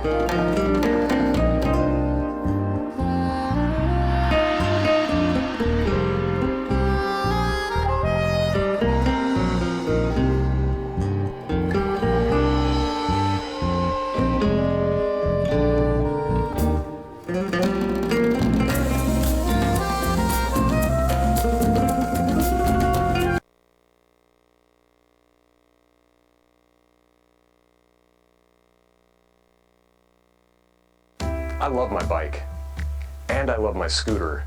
I love my bike, and I love my scooter.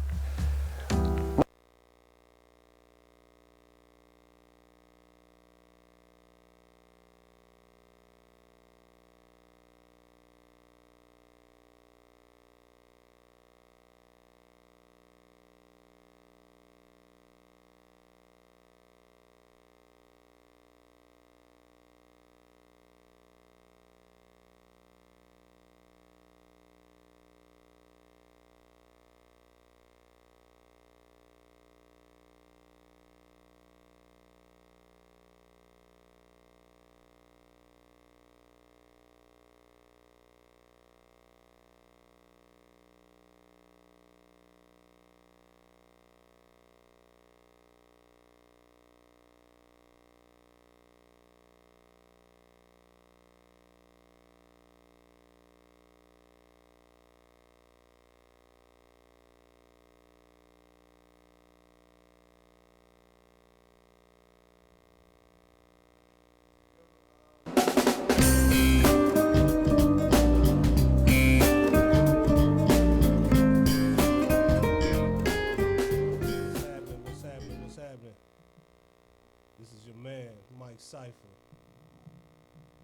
This is your man, Mike Cypher,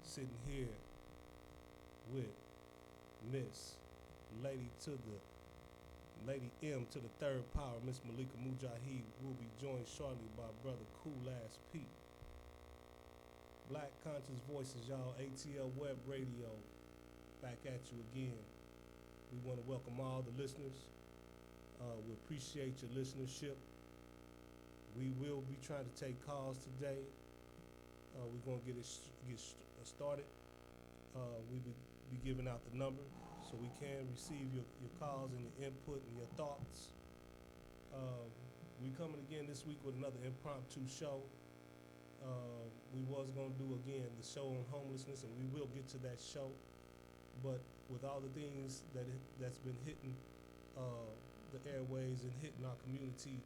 sitting here with Miss Lady M to the third power, Miss Malika Mujaahid, will be joined shortly by brother Cool Ass Pete. Black Conscious Voices, y'all, atlwebradio, back at you again. We want to welcome all the listeners. We appreciate your listenership. We will be trying to take calls today. We're going to get started. We will be giving out the number so we can receive your calls and your input and your thoughts. We coming again this week with another impromptu show. We was going to do again the show on homelessness, and we will get to that show. But with all the things that's been hitting the airways and hitting our community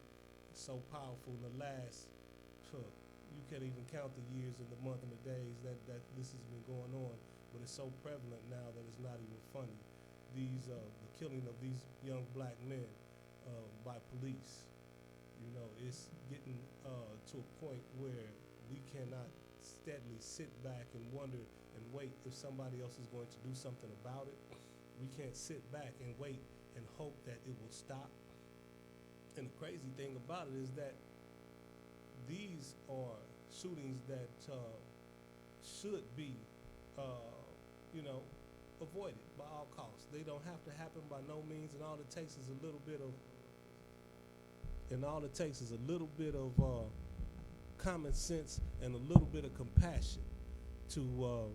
so powerful in the last, you can't even count the years and the month and the days that this has been going on, but it's so prevalent now that it's not even funny. The killing of these young black men by police, it's getting to a point where we cannot steadily sit back and wonder and wait if somebody else is going to do something about it. We can't sit back and wait and hope that it will stop. And the crazy thing about it is that these are shootings that should be, avoided by all costs. They don't have to happen by no means, and all it takes is a little bit of common sense and a little bit of compassion to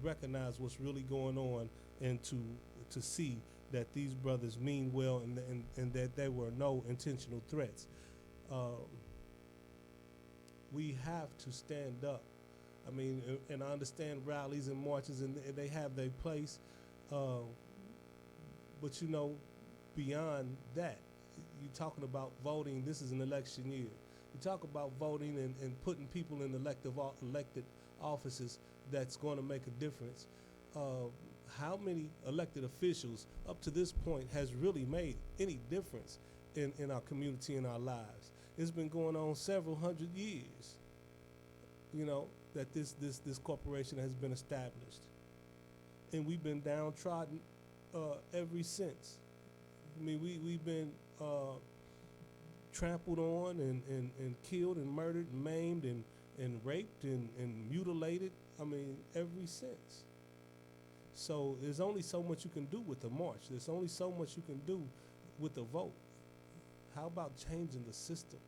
recognize what's really going on and to see that these brothers mean well and that there were no intentional threats. We have to stand up. I mean, and I understand rallies and marches and they have their place, but beyond that, you're talking about voting. This is an election year. You talk about voting and putting people in elected offices that's going to make a difference. How many elected officials up to this point has really made any difference in our community and our lives? It's been going on several hundred years, that this corporation has been established. And we've been downtrodden ever since. I mean, we've been trampled on and killed and murdered and maimed and raped and mutilated, ever since. So there's only so much you can do with the march. There's only so much you can do with the vote. How about changing the system?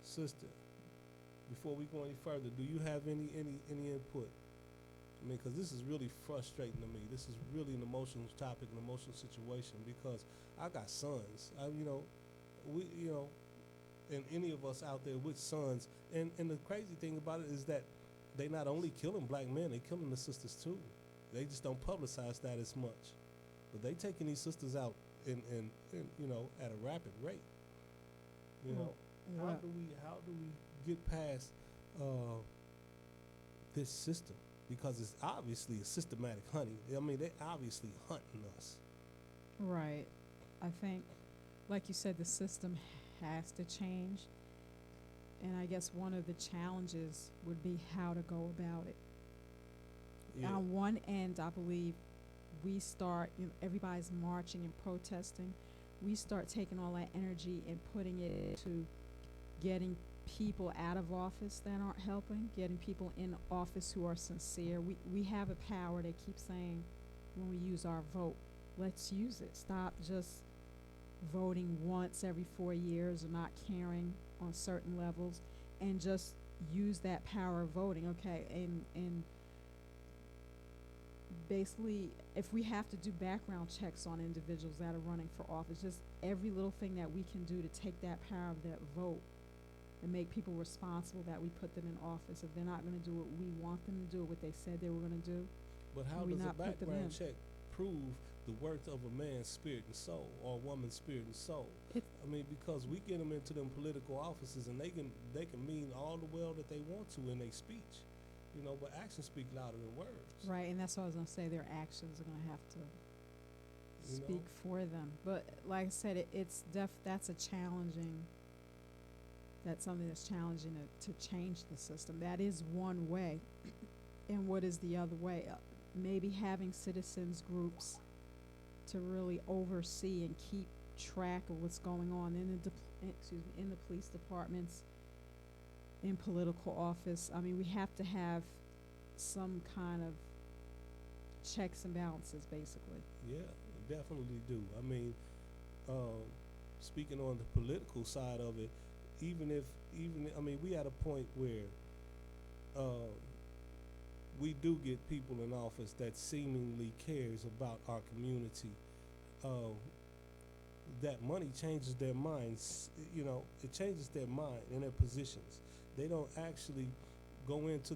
Sister, before we go any further, do you have any input? I mean, because this is really frustrating to me. This is really an emotional topic, an emotional situation, because I got sons. And any of us out there with sons, and the crazy thing about it is that they not only killing black men, they killing the sisters too. They just don't publicize that as much, but they taking these sisters out in at a rapid rate. How do we get past this system? Because it's obviously a systematic hunting. I mean, they're obviously hunting us. Right. I think, like you said, the system has to change. And I guess one of the challenges would be how to go about it. Yeah. On one end, I believe we start, everybody's marching and protesting. We start taking all that energy and putting it into getting people out of office that aren't helping, getting people in office who are sincere. We have a power, they keep saying, when we use our vote. Let's use it. Stop just voting once every 4 years or not caring on certain levels, and just use that power of voting. Okay, and basically, if we have to do background checks on individuals that are running for office, just every little thing that we can do to take that power of that vote and make people responsible that we put them in office. If they're not going to do what we want them to do, what they said they were going to do, But how we does a not put them in? background check prove the worth of a man's spirit and soul, or a woman's spirit and soul? I mean, because we get them into them political offices, and they can mean all the well that they want to in their speech, but actions speak louder than words. Right, and that's what I was going to say. Their actions are going to have to speak for them. But like I said, that's something that's challenging to change the system. That is one way. And what is the other way? Maybe having citizens groups to really oversee and keep track of what's going on in the police departments, in political office. I mean, we have to have some kind of checks and balances, basically. Yeah, definitely do. I mean, speaking on the political side of it, we at a point where we do get people in office that seemingly cares about our community. That money changes their minds. It changes their mind and their positions. They don't actually go once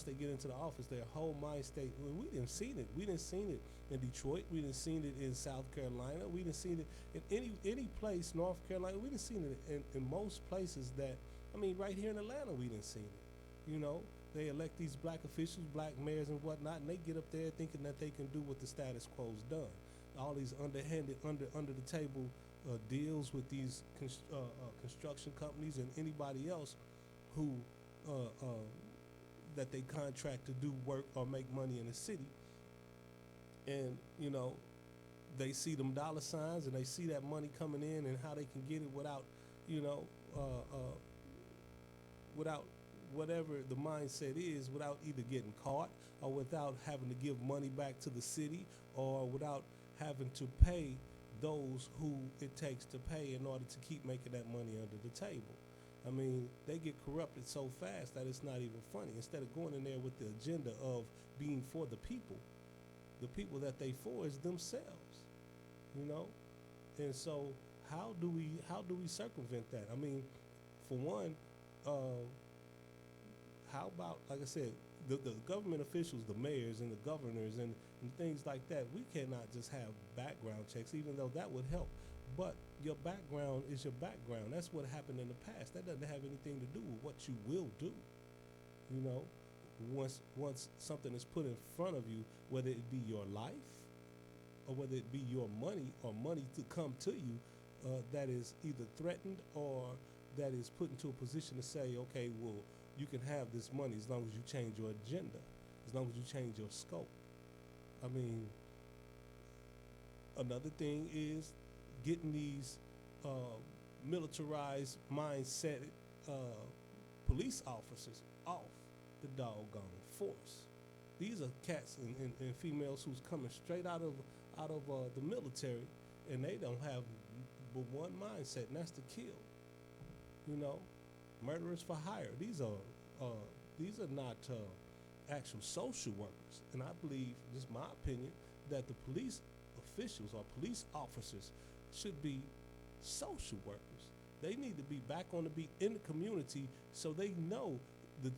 they get into the office, their whole mind state. Well, we didn't see it. We didn't see it in Detroit. We didn't see it in South Carolina. We didn't see it in any place, North Carolina. We didn't see it in most places right here in Atlanta, we didn't see it. They elect these black officials, black mayors and whatnot, and they get up there thinking that they can do what the status quo's done. All these underhanded, under the table deals with these construction companies and anybody else who that they contract to do work or make money in the city. And they see them dollar signs and they see that money coming in and how they can get it without without whatever the mindset is, without either getting caught or without having to give money back to the city, or without having to pay those who it takes to pay in order to keep making that money under the table. I mean, they get corrupted so fast that it's not even funny. Instead of going in there with the agenda of being for the people that they for is themselves, And so how do we circumvent that? I mean, for one, how about, like I said, the government officials, the mayors and the governors and things like that, we cannot just have background checks, even though that would help. But your background is your background. That's what happened in the past. That doesn't have anything to do with what you will do. Once something is put in front of you, whether it be your life or whether it be your money or money to come to you, that is either threatened or that is put into a position to say, okay, well, you can have this money as long as you change your agenda, as long as you change your scope. I mean, another thing is getting these militarized mindset police officers off the doggone force. These are cats and females who's coming straight out of the military, and they don't have but one mindset, and that's to kill. murderers for hire. These are not actual social workers. And I believe, this is my opinion, that the police officials or police officers should be social workers. They need to be back on the beat in the community so they know the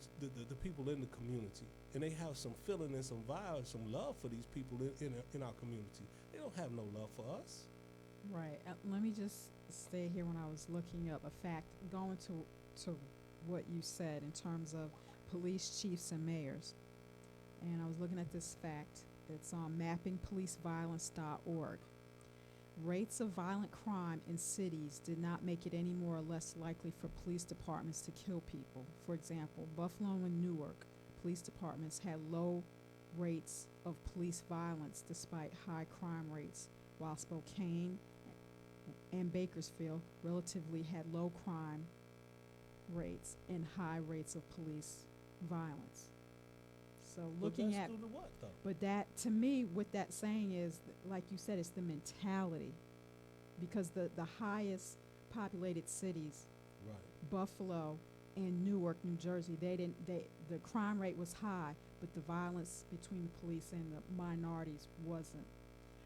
people in the community, and they have some feeling and some vibe, some love for these people in our community. They don't have no love for us. Right. Let me just stay here when I was looking up a fact, going to what you said in terms of police chiefs and mayors. And I was looking at this fact. It's on mappingpoliceviolence.org. Rates of violent crime in cities did not make it any more or less likely for police departments to kill people. For example, Buffalo and Newark police departments had low rates of police violence despite high crime rates, while Spokane and Bakersfield relatively had low crime rates and high rates of police violence. So looking at, due to what, though? but that, to me, what that's saying is, like you said, it's the mentality, because the highest populated cities, Right. Buffalo and Newark, New Jersey, the crime rate was high, but the violence between the police and the minorities wasn't.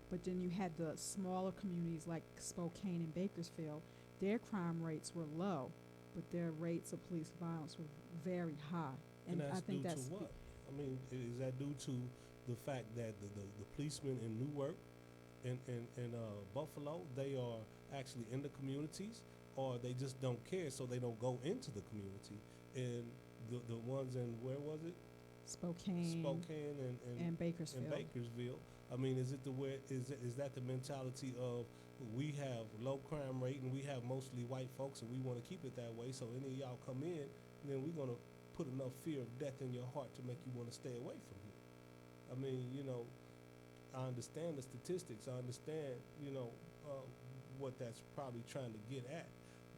But then you had the smaller communities like Spokane and Bakersfield. Their crime rates were low, but their rates of police violence were very high. And that's I think due that's to what? I mean, is that due to the fact that the policemen in Newark and Buffalo, they are actually in the communities, or they just don't care, so they don't go into the community? And the ones in, where was it? Spokane and Bakersfield. I mean, is that the mentality of, we have low crime rate and we have mostly white folks and we want to keep it that way, so any of y'all come in, then we're going to put enough fear of death in your heart to make you want to stay away from here? I mean, I understand the statistics. I understand, what that's probably trying to get at,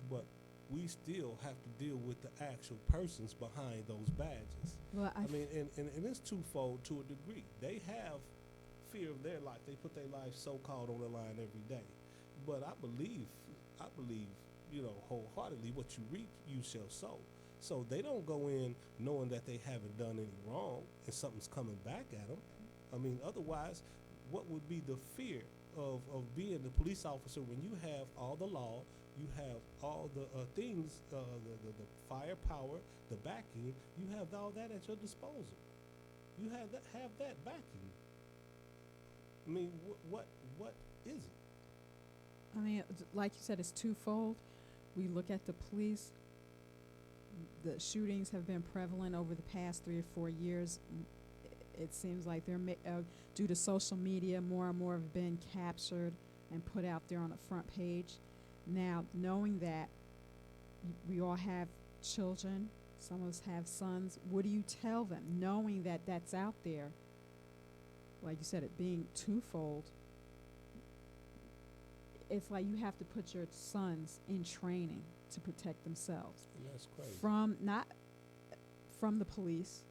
but we still have to deal with the actual persons behind those badges. Well, I mean, and it's twofold to a degree. They have fear of their life. They put their life so-called on the line every day. But I believe, wholeheartedly, what you reap, you shall sow. So they don't go in knowing that they haven't done any wrong and something's coming back at them. I mean, otherwise, what would be the fear of being the police officer when you have all the law, you have all the things, the firepower, the backing, you have all that at your disposal. You have that backing. I mean, what is it? I mean, like you said, it's twofold. We look at the police. The shootings have been prevalent over the past 3 or 4 years. It seems like they're due to social media, more and more have been captured and put out there on the front page. Now, knowing that we all have children, some of us have sons, what do you tell them? Knowing that that's out there, like you said, it being twofold, it's like you have to put your sons in training to protect themselves. And that's crazy. Not from the police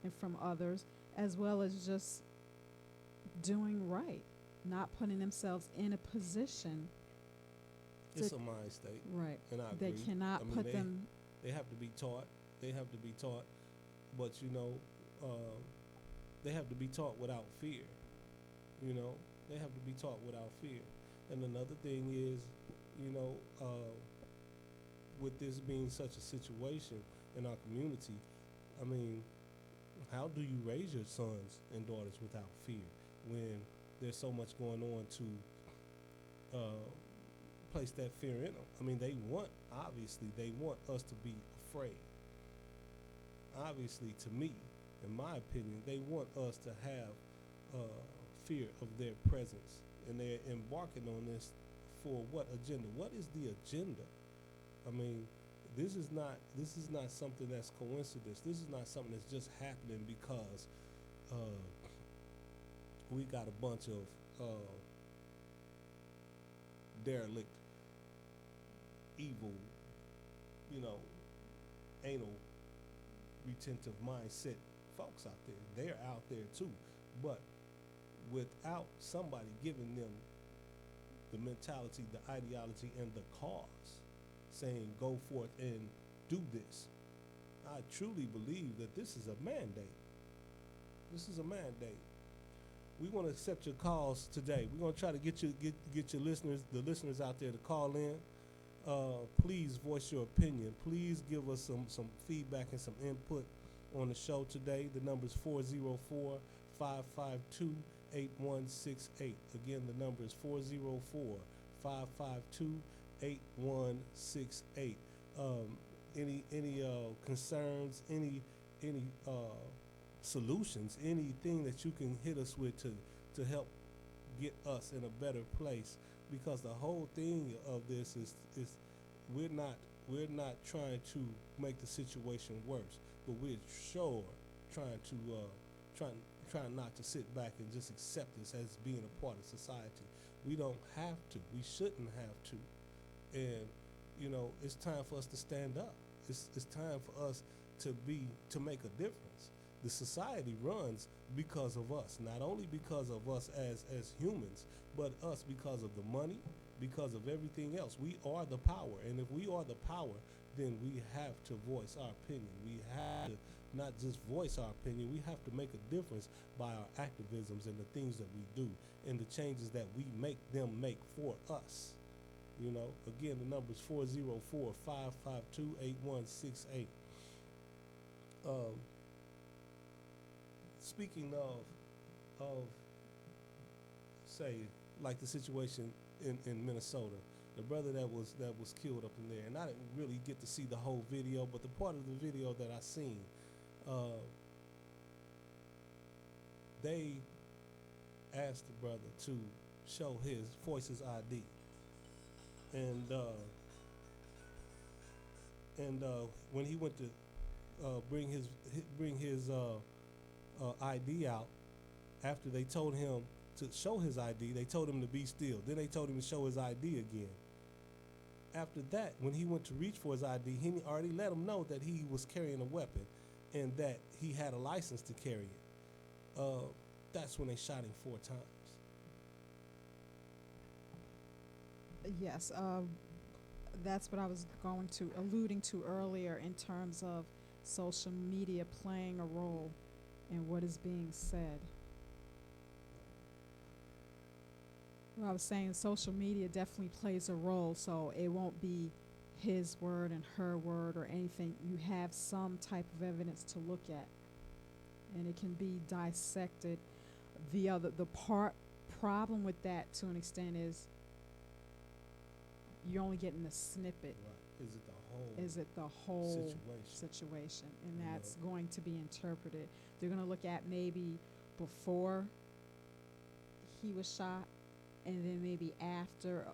and from others, as well as just doing right, not putting themselves in a position. It's a mind state. Right. And I agree. They cannot put them. They have to be taught. They have to be taught. But, they have to be taught without fear. They have to be taught without fear. And another thing is, with this being such a situation in our community, I mean, how do you raise your sons and daughters without fear when there's so much going on to place that fear in them? I mean, they want us to be afraid. Obviously, to me, in my opinion, they want us to have fear of their presence, and they're embarking on this for what agenda? What is the agenda? I mean, this is not something that's coincidence. This is not something that's just happening because we got a bunch of derelict, evil, anal, retentive mindset folks out there. They're out there too, but without somebody giving them the mentality, the ideology, and the cause, saying go forth and do this. I truly believe that this is a mandate. This is a mandate. We want to accept your calls today. We're going to try to get your listeners, the listeners out there, to call in. Please voice your opinion. Please give us some feedback and some input on the show today. The number is 404-552-8168. Again, the number is 404-552-8168. Any concerns, any solutions, anything that you can hit us with to help get us in a better place, because the whole thing of this is we're not trying to make the situation worse, but we're sure trying not to sit back and just accept this as being a part of society. We don't have to. We shouldn't have to. And it's time for us to stand up. It's time for us to make a difference. The society runs because of us, not only because of us as humans, but us because of the money, because of everything else. We are the power, and if we are the power, then we have to voice our opinion. We have to not just voice our opinion, we have to make a difference by our activisms and the things that we do and the changes that we make them make for us. Again, the number is 404-552-8168. Speaking of say, like the situation in Minnesota, the brother that was killed up in there, and I didn't really get to see the whole video, but the part of the video that I seen, they asked the brother to voice his ID, and when he went to bring his ID out, after they told him to show his ID, they told him to be still. Then they told him to show his ID again. After that, when he went to reach for his ID, he already let him know that he was carrying a weapon and that he had a license to carry it. That's when they shot him 4 times. Yes, that's what I was alluding to earlier in terms of social media playing a role in what is being said. Well, I was saying social media definitely plays a role, so it won't be his word and her word or anything. You have some type of evidence to look at, and it can be dissected. The problem with that to an extent is you're only getting a snippet. Right. Is it the whole situation? And that's going to be interpreted. They're going to look at maybe before he was shot, and then maybe after,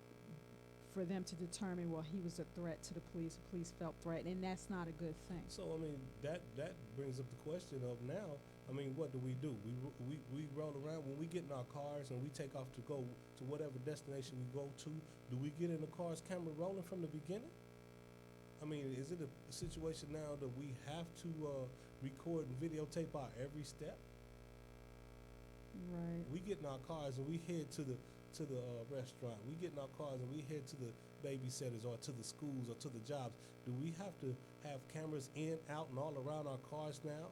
for them to determine, well, he was a threat to the police. The police felt threatened, and that's not a good thing. So that brings up the question of now. What do? We roll around when we get in our cars and we take off to go to whatever destination we go to. Do we get in the car's camera rolling from the beginning? Is it a situation now that we have to record and videotape our every step? Right. We get in our cars and we head to the restaurant. We get in our cars and we head to the babysitters or to the schools or to the jobs. Do we have to have cameras in, out, and all around our cars now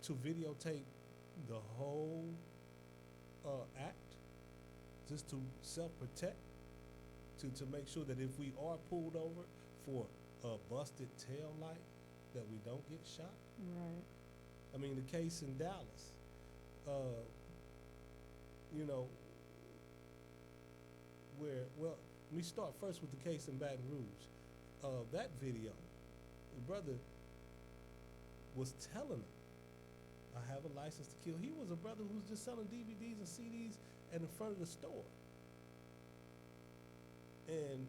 to videotape the whole act, just to self-protect, to make sure that if we are pulled over for a busted tail light, that we don't get shot? Right. The case in Dallas, where, let me start first with the case in Baton Rouge. That video, the brother was telling him, I have a license to kill. He was a brother who was just selling DVDs and CDs in front of the store. And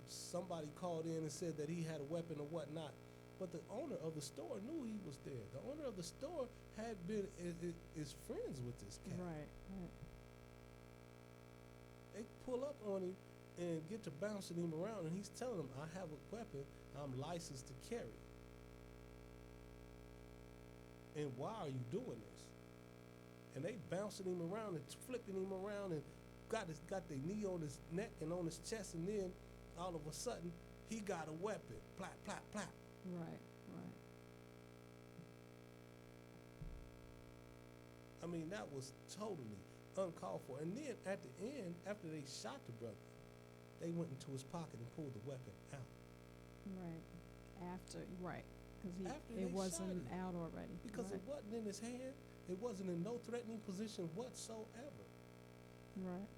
somebody called in and said that he had a weapon or whatnot. But the owner of the store knew he was there. The owner of the store is friends with this cat. Right. They pull up on him and get to bouncing him around, and he's telling them, I have a weapon, I'm licensed to carry. And why are you doing this? And they bouncing him around and flipping him around and got their knee on his neck and on his chest, and then all of a sudden he got a weapon. Plap, plap, plap. Right, right. I mean, that was totally uncalled for. And then at the end, after they shot the brother, they went into his pocket and pulled the weapon out. Right. After, right. Because After it they wasn't shot him. out already. Because right. it wasn't in his hand. It wasn't in no threatening position whatsoever. Right.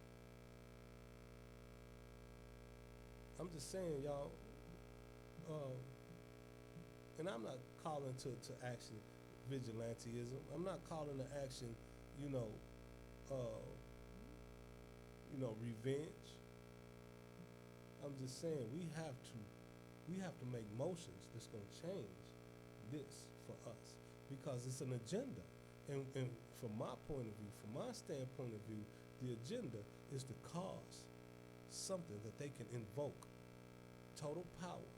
I'm just saying, y'all, and I'm not calling to action vigilanteism. I'm not calling to action, revenge. I'm just saying we have to make motions that's going to change this for us, because it's an agenda. And from my point of view, from my standpoint of view, the agenda is to cause something that they can invoke. Total power,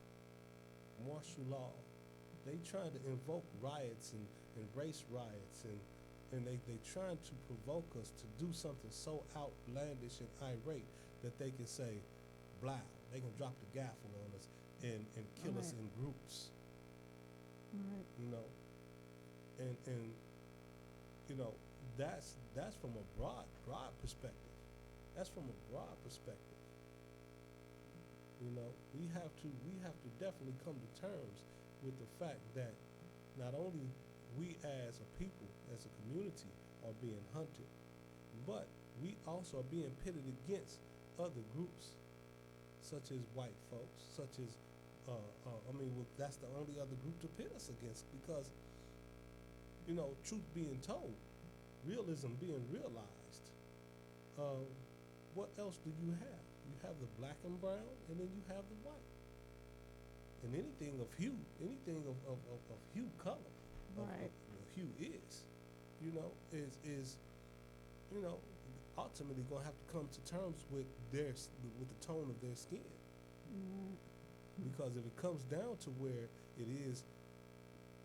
martial law. They trying to invoke riots and race riots, and they trying to provoke us to do something so outlandish and irate that they can say, blow. They can drop the gaffle on us and kill us in groups. Right. And that's from a broad perspective. That's from a broad perspective. We have to definitely come to terms with the fact that not only we as a people, as a community, are being hunted, but we also are being pitted against other groups, such as white folks, such as that's the only other group to pit us against, because truth being told, realism being realized, what else do you have? You have the black and brown, and then you have the white. And anything of hue, anything of hue color, Right. of hue is ultimately gonna have to come to terms with with the tone of their skin. Because if it comes down to where it is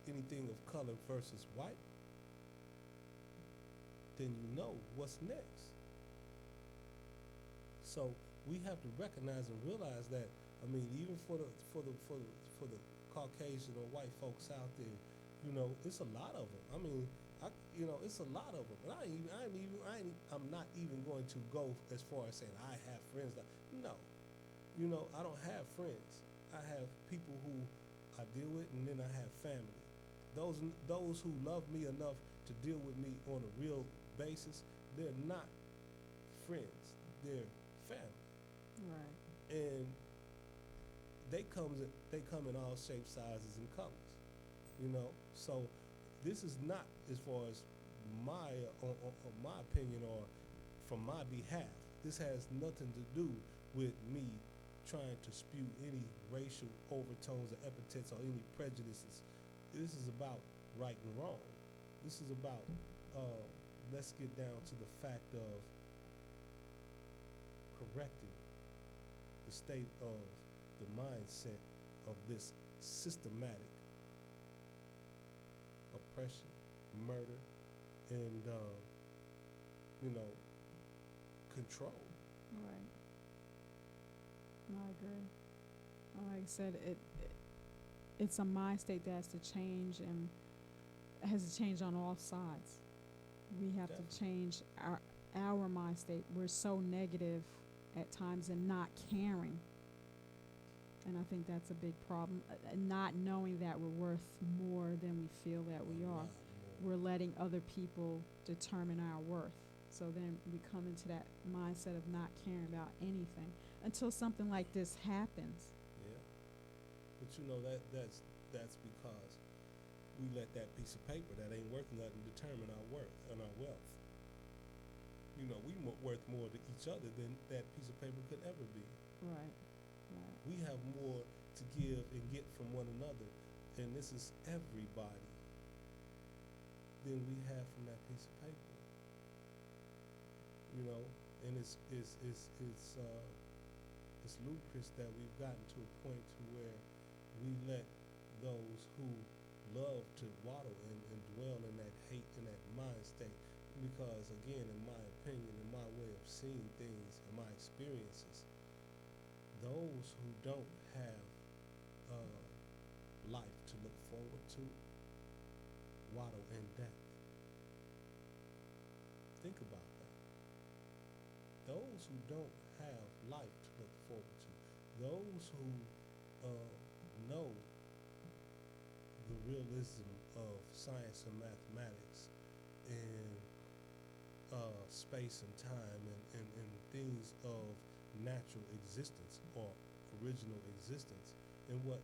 anything of color versus white, then you know what's next. So we have to recognize and realize that, even for the Caucasian or white folks out there, it's a lot of them. It's a lot of them. And I'm not even going to go as far as saying I have friends. No, I don't have friends. I have people who I deal with, and then I have family. Those who love me enough to deal with me on a real basis, they're not friends. They're family. Right. And they come in all shapes, sizes, and colors. So this is not as far as my opinion or from my behalf. This has nothing to do with me trying to spew any racial overtones or epithets or any prejudices. This is about right and wrong. This is about let's get down to the fact of correcting the state of the mindset of this systematic oppression, murder, and control. Right. I agree. Like I said, it's a mind state that has to change, and has to change on all sides. We have Definitely. to change our mind state. We're so negative at times and not caring. And I think that's a big problem. Not knowing that we're worth more than we feel that we are. We're letting other people determine our worth. So then we come into that mindset of not caring about anything until something like this happens. Yeah. But that's because we let that piece of paper that ain't worth nothing determine our worth and our wealth. We worth more to each other than that piece of paper could ever be. Right. Right. We have more to give and get from one another, and this is everybody, than we have from that piece of paper. And it's ludicrous that we've gotten to a point to where we let those who love to waddle and dwell in that hate and that mind state, because again, in my opinion, in my way of seeing things and my experiences, those who don't have life to look forward to, waddle in death. Think about that. Those who don't have life to look forward to, those who know the realism of science and mathematics and space and time and things of natural existence or original existence, and what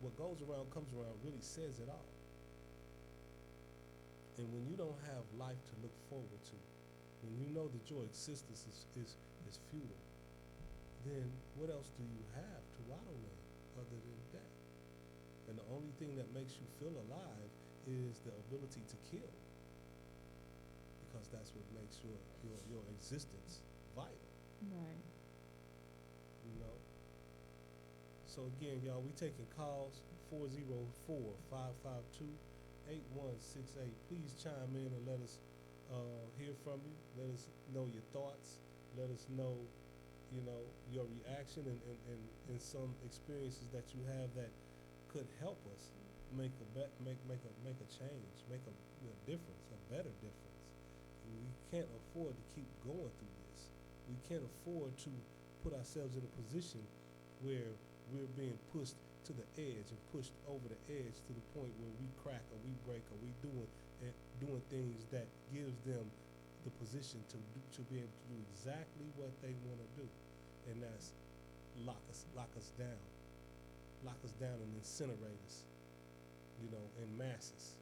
what goes around comes around really says it all. And when you don't have life to look forward to, when you know that your existence is futile, then what else do you have to waddle in other than death? And the only thing that makes you feel alive is the ability to kill, because that's what makes your existence vital. Right. You know. So again, y'all, we taking calls 404-552-8168. Please chime in and let us hear from you. Let us know your thoughts. Let us know, your reaction and some experiences that you have that could help us make a change, make a difference, a better difference. We can't afford to keep going through this. We can't afford to put ourselves in a position where we're being pushed to the edge and pushed over the edge to the point where we crack or we break or we doing things that gives them the position to be able to do exactly what they want to do, and that's lock us down and incinerate us, in masses,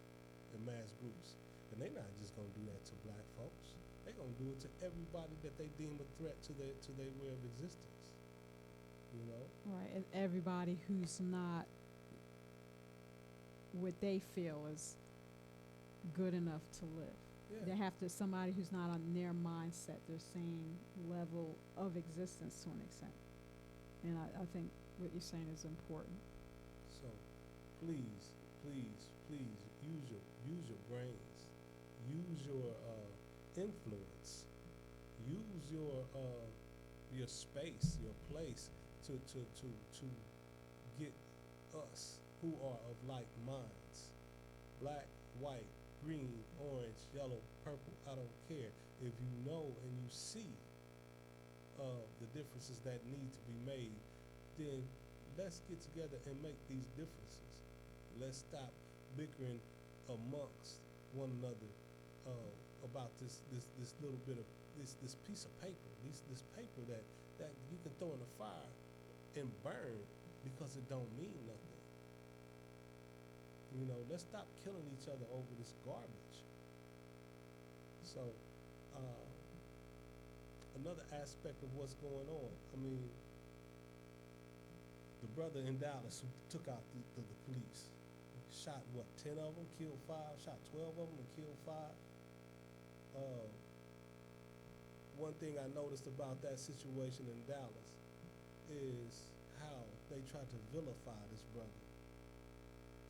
in mass groups. And they're not just gonna do that to black folks. They're gonna do it to everybody that they deem a threat to their way of existence. Right, and everybody who's not what they feel is good enough to live. Yeah. They have to, somebody who's not on their mindset, their same level of existence to an extent. And I think what you're saying is important. So please use your brains, use your influence, use your space, your place to get us who are of like minds, black, white, green, orange, yellow, purple, I don't care. If you know and you see the differences that need to be made, then let's get together and make these differences. Let's stop bickering amongst one another about this little bit of this piece of paper, this paper that you can throw in the fire and burn because it don't mean nothing. Let's stop killing each other over this garbage. So another aspect of what's going on, the brother in Dallas who took out the police, shot 10 of them, killed 5, shot 12 of them and killed 5. One thing I noticed about that situation in Dallas is how they tried to vilify this brother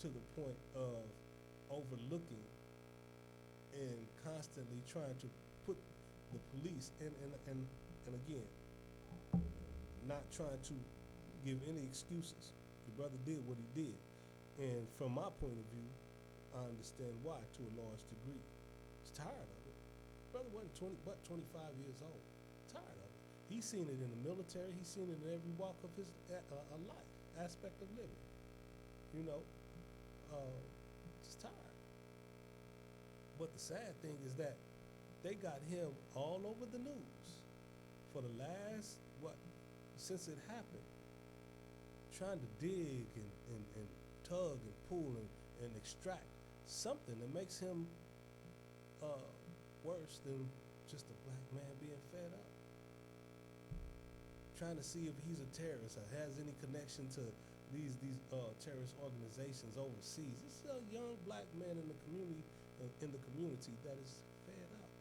to the point of overlooking and constantly trying to put the police and again, not trying to give any excuses. The brother did what he did, and from my point of view, I understand why to a large degree. He's tired of it. Brother wasn't 25 years old. Tired of it. He's seen it in the military. He's seen it in every walk of his life, aspect of living. Just tired. But the sad thing is that they got him all over the news for the last, since it happened, trying to dig and tug and pull and extract something that makes him worse than just a black man being fed up. Trying to see if he's a terrorist or has any connection to these terrorist organizations overseas. This is a young black man in the community that is fed up,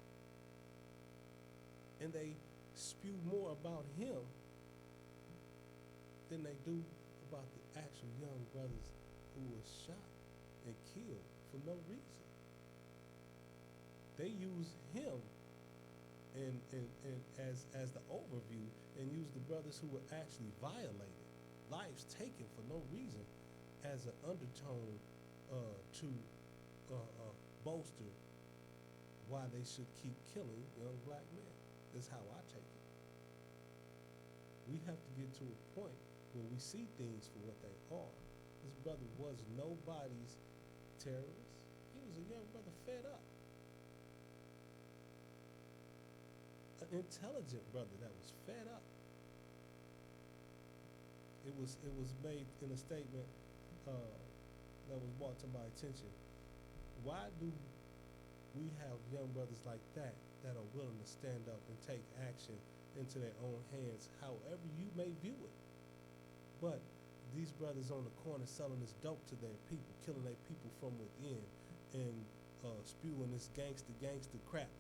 and they spew more about him than they do about the actual young brothers who were shot and killed for no reason. They use him and as the overview, and use the brothers who were actually violated lives taken for no reason as an undertone to bolster why they should keep killing young black men. Is how I take it. We have to get to a point where we see things for what they are. This brother was nobody's terrorist. He was a young brother fed up. An intelligent brother that was fed up. It was made in a statement that was brought to my attention. Why do we have young brothers like that are willing to stand up and take action into their own hands, however you may view it? But these brothers on the corner selling this dope to their people, killing their people from within, and spewing this gangster crap.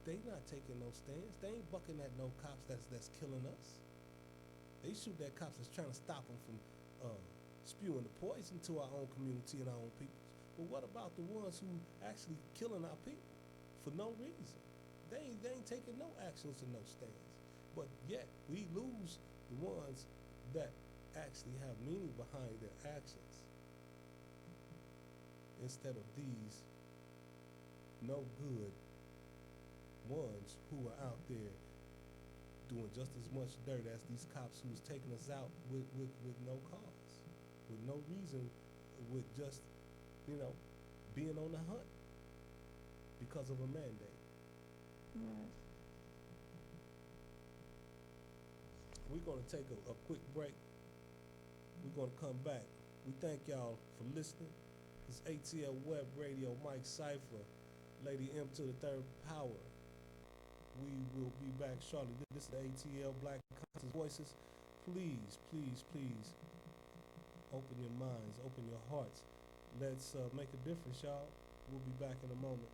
They not taking no stands. They ain't bucking at no cops that's killing us. They shoot at cops that's trying to stop them from spewing the poison to our own community and our own people. But what about the ones who actually killing our people for no reason? They ain't taking no actions and no stands. But yet we lose the ones that actually have meaning behind their actions instead of these no good ones who are out there doing just as much dirt as these cops who's taking us out with no cause, with no reason, with just, being on the hunt because of a mandate. Right. We're going to take a quick break. We're going to come back. We thank y'all for listening. It's ATL Web Radio, Mike Cypher, Lady M to the third power. We will be back shortly. This is ATL Black Conscious Voices. Please, please, please open your minds, open your hearts. Let's make a difference, y'all. We'll be back in a moment.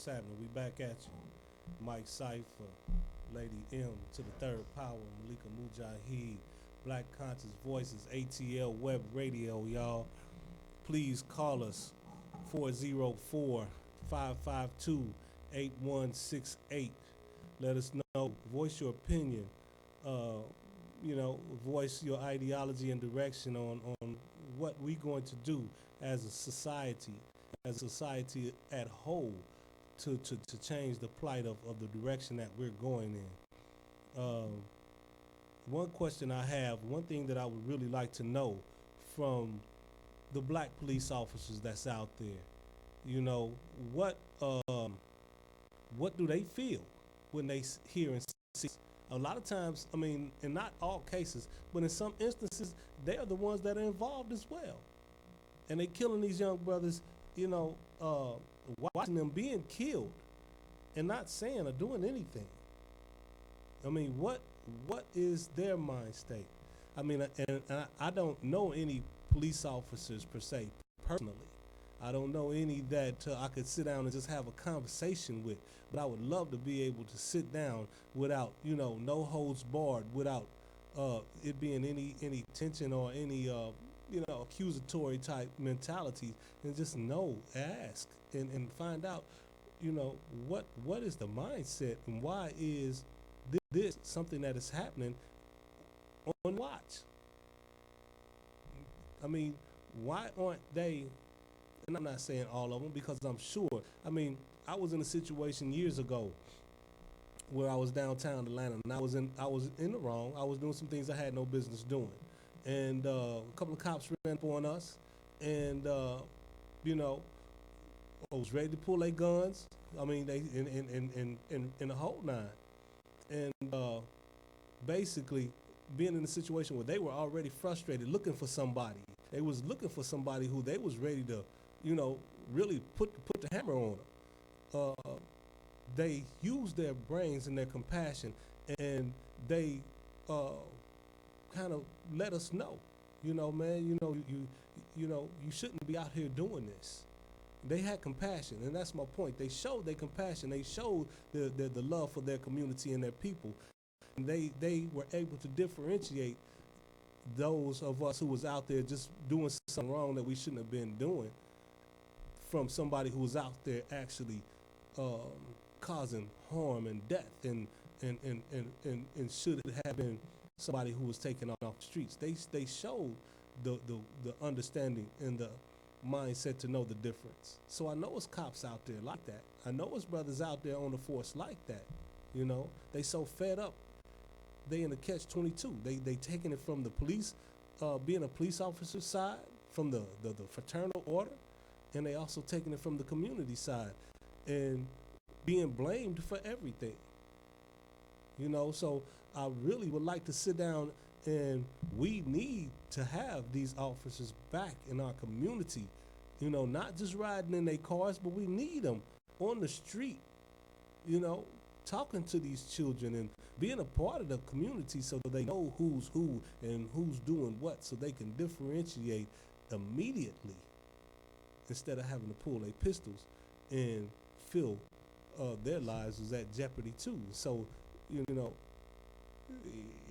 What's happening? We back at you. Mike Cypher, Lady M to the third power, Malika Mujaahid, Black Conscious Voices, ATL Web Radio, y'all. Please call us 404-552-8168. Let us know. Voice your opinion. Voice your ideology and direction on what we're going to do as a society at whole to change the plight of the direction that we're going in. One question I have, one thing that I would really like to know from the black police officers that's out there, what do they feel when they hear and see? A lot of times, in not all cases, but in some instances, they are the ones that are involved as well. And they killing these young brothers, watching them being killed and not saying or doing anything. What is their mind state? And I don't know any police officers per se, personally. I don't know any that I could sit down and just have a conversation with, but I would love to be able to sit down without, no holds barred, without it being any tension or any, accusatory type mentality, and just ask and find out, what is the mindset and why is this something that is happening on watch? Why aren't they? And I'm not saying all of them, because I'm sure. I was in a situation years ago where I was downtown Atlanta, and I was in the wrong. I was doing some things I had no business doing, and a couple of cops ran up on us, and I was ready to pull their guns. They in the whole nine, and basically being in a situation where they were already frustrated, looking for somebody. They was looking for somebody who they was ready to, really put the hammer on them. They used their brains and their compassion, and they kind of let us know, man, you shouldn't be out here doing this. They had compassion, and that's my point. They showed their compassion. They showed the love for their community and their people. And they were able to differentiate those of us who was out there just doing something wrong that we shouldn't have been doing from somebody who was out there actually causing harm and death and should have been somebody who was taken off the streets. They showed the understanding and the mindset to know the difference. So I know it's cops out there like that. I know it's brothers out there on the force like that. They so fed up. They in the catch-22. They taking it from the police, being a police officer side, from the fraternal order, and they also taking it from the community side, and being blamed for everything. So I really would like to sit down, and we need to have these officers back in our community. Not just riding in their cars, but we need them on the street, talking to these children and being a part of the community so that they know who's who and who's doing what, so they can differentiate immediately instead of having to pull their pistols and feel their lives is at jeopardy too. So,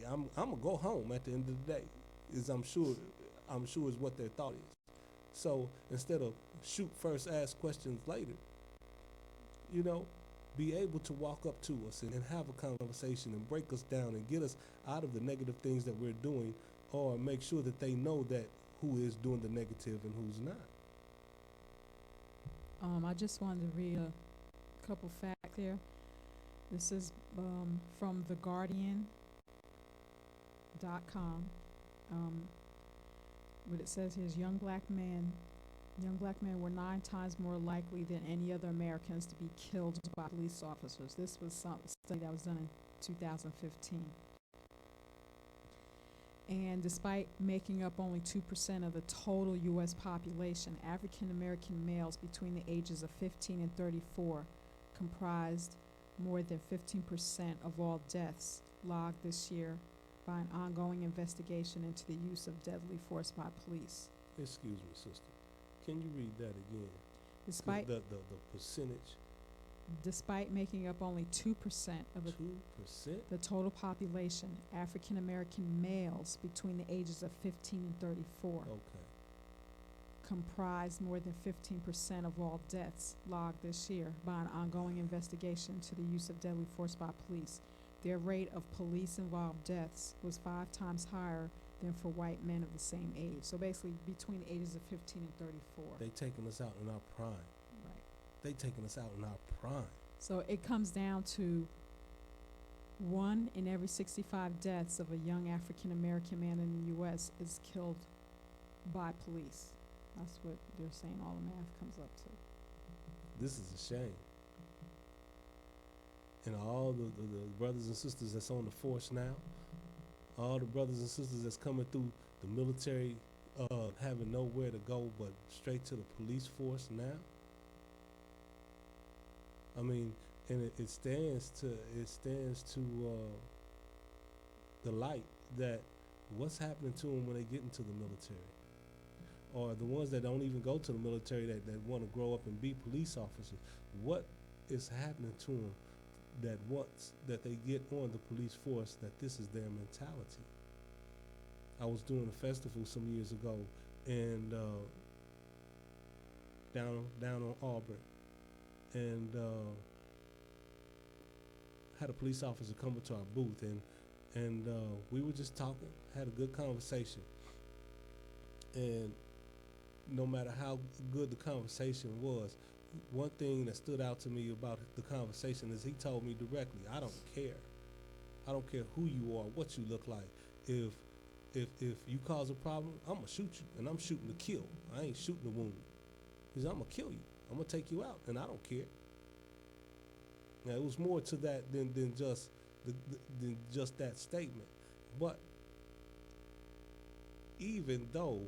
I'm gonna go home at the end of the day. I'm sure is what their thought is. So instead of shoot first, ask questions later, be able to walk up to us and have a conversation and break us down and get us out of the negative things that we're doing, or make sure that they know that who is doing the negative and who's not. I just wanted to read a couple facts here. This is from theguardian.com. What it says here is young black men were 9 times more likely than any other Americans to be killed by police officers. This was some study that was done in 2015. And despite making up only 2% of the total U.S. population, African American males between the ages of 15 and 34 comprised more than 15% of all deaths logged this year by an ongoing investigation into the use of deadly force by police. Excuse me, sister. Can you read that again? Despite the percentage Despite making up only 2% of 2%? the total population, African American males between the ages of 15 and 34 Okay. comprise more than 15% of all deaths logged this year by an ongoing investigation to the use of deadly force by police. Their rate of police-involved deaths was 5 times higher than for white men of the same age. So basically, between the ages of 15 and 34. They taking us out in our prime. Right. They taking us out in our prime. So it comes down to 1 in every 65 deaths of a young African American man in the U.S. is killed by police. That's what they're saying all the math comes up to. This is a shame. And all the brothers and sisters that's on the force now, all the brothers and sisters that's coming through the military, having nowhere to go but straight to the police force now. I mean, and it stands to the light that what's happening to them when they get into the military, or the ones that don't even go to the military that want to grow up and be police officers. What is happening to them that once that they get on the police force, that this is their mentality? I was doing a festival some years ago, and down on Auburn, and had a police officer come up to our booth, and we were just talking, had a good conversation, and no matter how good the conversation was, one thing that stood out to me about the conversation is he told me directly, I don't care who you are, what you look like. If you cause a problem, I'm gonna shoot you, and I'm shooting to kill. I ain't shooting to wound. He said, I'm gonna kill you. I'm gonna take you out, and I don't care. Now, it was more to that than just that statement. But even though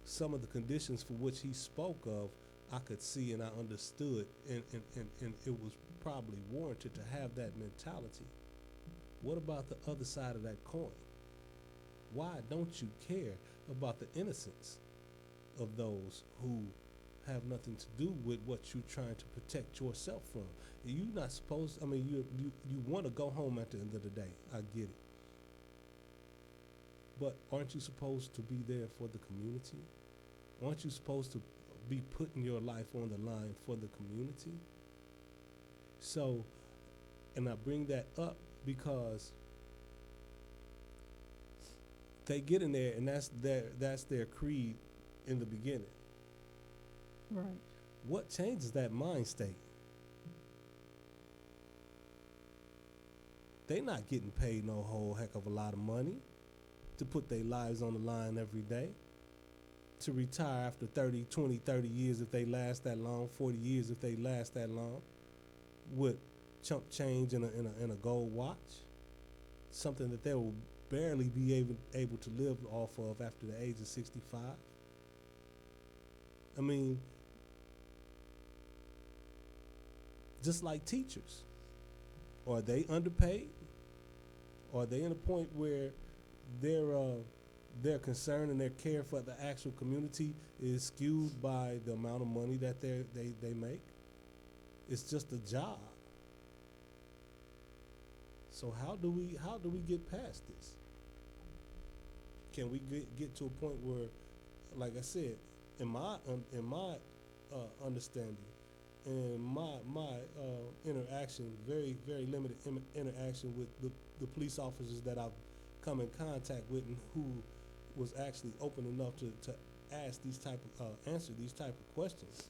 some of the conditions for which he spoke of, I could see and I understood, and it was probably warranted to have that mentality. What about the other side of that coin? Why don't you care about the innocence of those who have nothing to do with what you're trying to protect yourself from? You're not supposed, I mean, you want to go home at the end of the day. I get it. But aren't you supposed to be there for the community? Aren't you supposed to be putting your life on the line for the community? So, and I bring that up because they get in there, and that's their creed in the beginning. Right. What changes that mind state? They not getting paid no whole heck of a lot of money to put their lives on the line every day, to retire after 30 years if they last that long, 40 years if they last that long, with chump change and a gold watch, something that they will barely be able to live off of after the age of 65. I mean, just like teachers, are they underpaid? Are they in a point where their concern and their care for the actual community is skewed by the amount of money that they make? It's just a job. So how do we get past this? Can we get to a point where, like I said, in my understanding, and my interaction, very, very limited interaction with the police officers that I've come in contact with, and who was actually open enough to ask these type of answer these type of questions,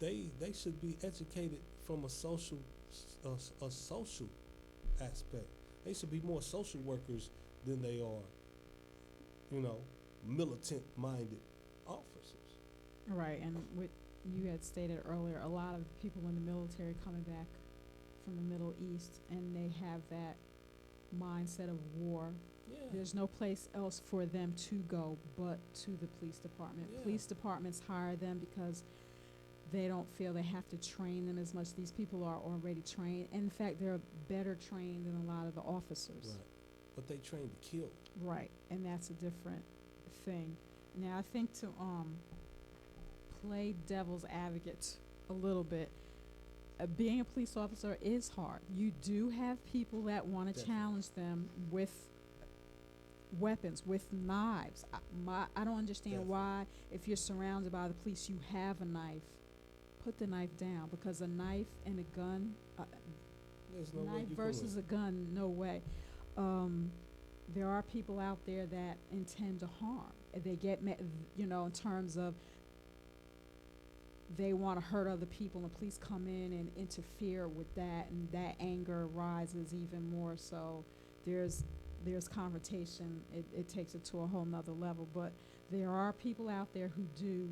they should be educated from a social aspect. They should be more social workers than they are, militant-minded officers. Right, and what you had stated earlier, a lot of people in the military coming back from the Middle East, and they have that mindset of war. Yeah. There's no place else for them to go but to the police department. Yeah. Police departments hire them because they don't feel they have to train them as much. These people are already trained. In fact, they're better trained than a lot of the officers. Right. But they train to kill. Right, and that's a different thing. Now, I think to play devil's advocate a little bit. Being a police officer is hard. You do have people that want to Definitely. challenge them with weapons, with knives. I don't understand Definitely. why, if you're surrounded by the police, you have a knife. Put the knife down, because a knife and a gun, There's no way knife you versus can a gun, no way. There are people out there that intend to harm. They get, in terms of they want to hurt other people, and the police come in and interfere with that, and that anger rises even more. So there's confrontation. It takes it to a whole nother level. But there are people out there who do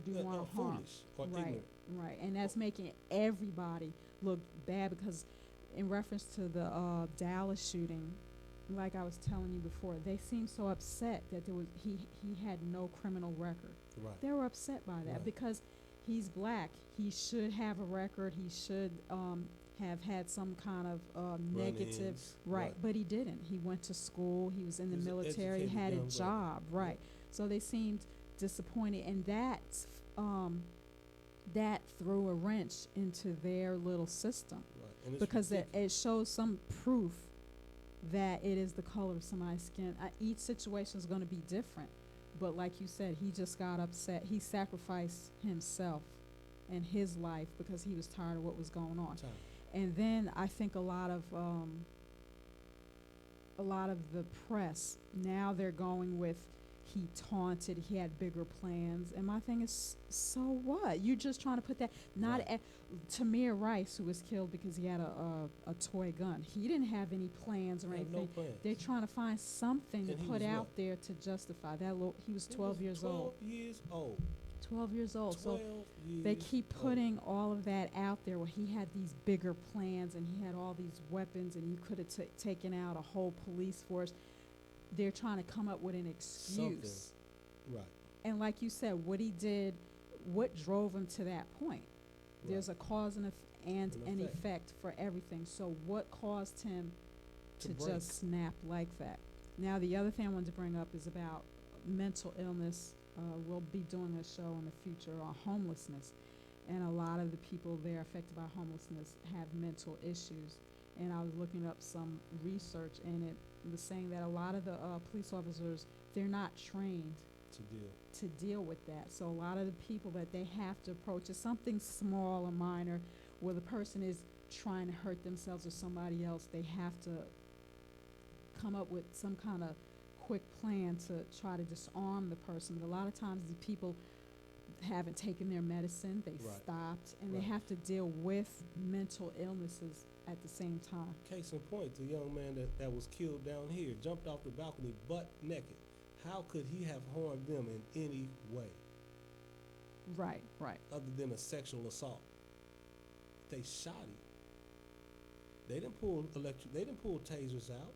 want to harm. foolish or Right, ignorant. right, and that's making everybody look bad, because in reference to the Dallas shooting, like I was telling you before, they seemed so upset that he had no criminal record. Right. They were upset by that Right. because he's black. He should have a record. He should have had some kind of negative, Run-ins. right? But he didn't. He went to school. He was in the He was an military. educated Had a young brother. job, right? So they seemed disappointed, and that threw a wrench into their little system, Right. And it's because ridiculous. it shows some proof that it is the color of somebody's skin. Each situation is going to be different, but like you said, he just got upset. He sacrificed himself and his life because he was tired of what was going on. Time. And then I think a lot of the press now, they're going with, he taunted, he had bigger plans, and my thing is, so what? You're just trying to put that. Not Right. Tamir Rice, who was killed because he had a toy gun. He didn't have any plans or Have anything. no plans. They're trying to find something And to he put was out what? there to justify that. He was He 12 was years 12 old. years old. 12 years old. 12 So years they keep old. putting all of that out there, where he had these bigger plans and he had all these weapons and he could have taken out a whole police force. They're trying to come up with an excuse. Something. Right. And like you said, what he did, what drove him to that point? There's a cause and an An effect for everything. So what caused him to break. just snap like that? Now, the other thing I wanted to bring up is about mental illness. We'll be doing a show in the future on homelessness, and a lot of the people there affected by homelessness have mental issues. And I was looking up some research, and it was saying that a lot of the police officers, they're not trained to deal with that. So a lot of the people that they have to approach is something small or minor, where the person is trying to hurt themselves or somebody else. They have to come up with some kind of quick plan to try to disarm the person. But a lot of times the people haven't taken their medicine, they Right. stopped, and Right. they have to deal with mental illnesses at the same time. Case in point, the young man that was killed down here jumped off the balcony butt naked. How could he have harmed them in any way Right, right. other than a sexual assault? They shot him. They didn't pull They didn't pull tasers out.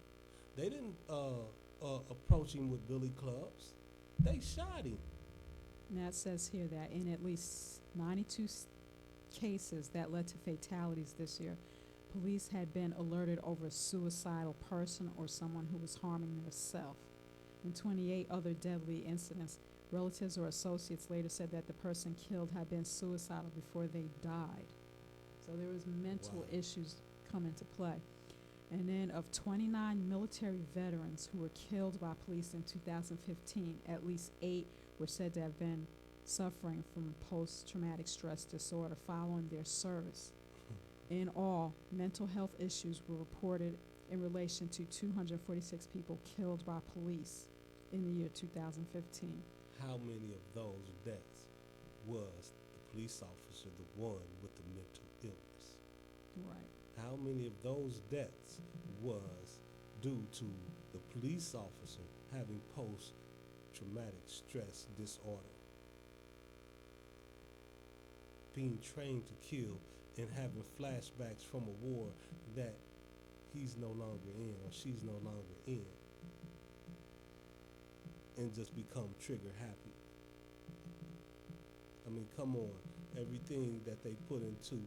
They didn't approach him with billy clubs. They shot him. Now it says here that in at least 92 cases that led to fatalities this year, police had been alerted over a suicidal person or someone who was harming themselves. In 28 other deadly incidents, relatives or associates later said that the person killed had been suicidal before they died. So there was mental Wow. issues come into play. And then of 29 military veterans who were killed by police in 2015, at least 8 were said to have been suffering from post-traumatic stress disorder following their service. In all, mental health issues were reported in relation to 246 people killed by police in the year 2015. How many of those deaths was the police officer the one with the mental illness? Right. How many of those deaths was due to the police officer having post-traumatic stress disorder? Being trained to kill and having flashbacks from a war that he's no longer in or she's no longer in, and just become trigger happy. I mean, come on. Everything that they put into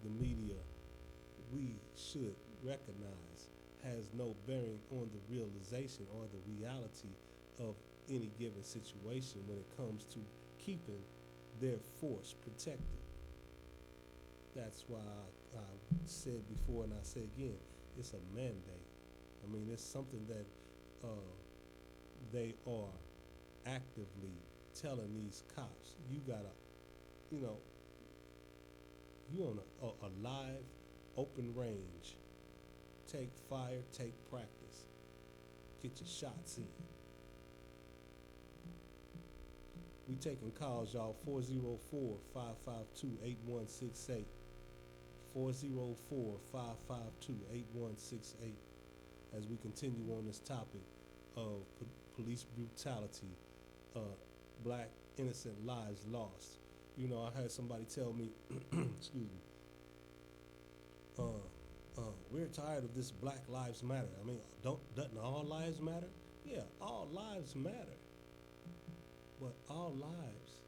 the media, we should recognize has no bearing on the realization or the reality of any given situation when it comes to keeping their force protected. That's why I said before and I say again, it's a mandate. I mean, it's something that they are actively telling these cops, you gotta, you know, you on a live, open range. Take fire, take practice. Get your shots in. We taking calls, y'all. 404-552-8168. 404-552-8168. As we continue on this topic of police brutality, black innocent lives lost. You know, I had somebody tell me, excuse me, we're tired of this Black Lives Matter. I mean, doesn't all lives matter? Yeah, all lives matter. But all lives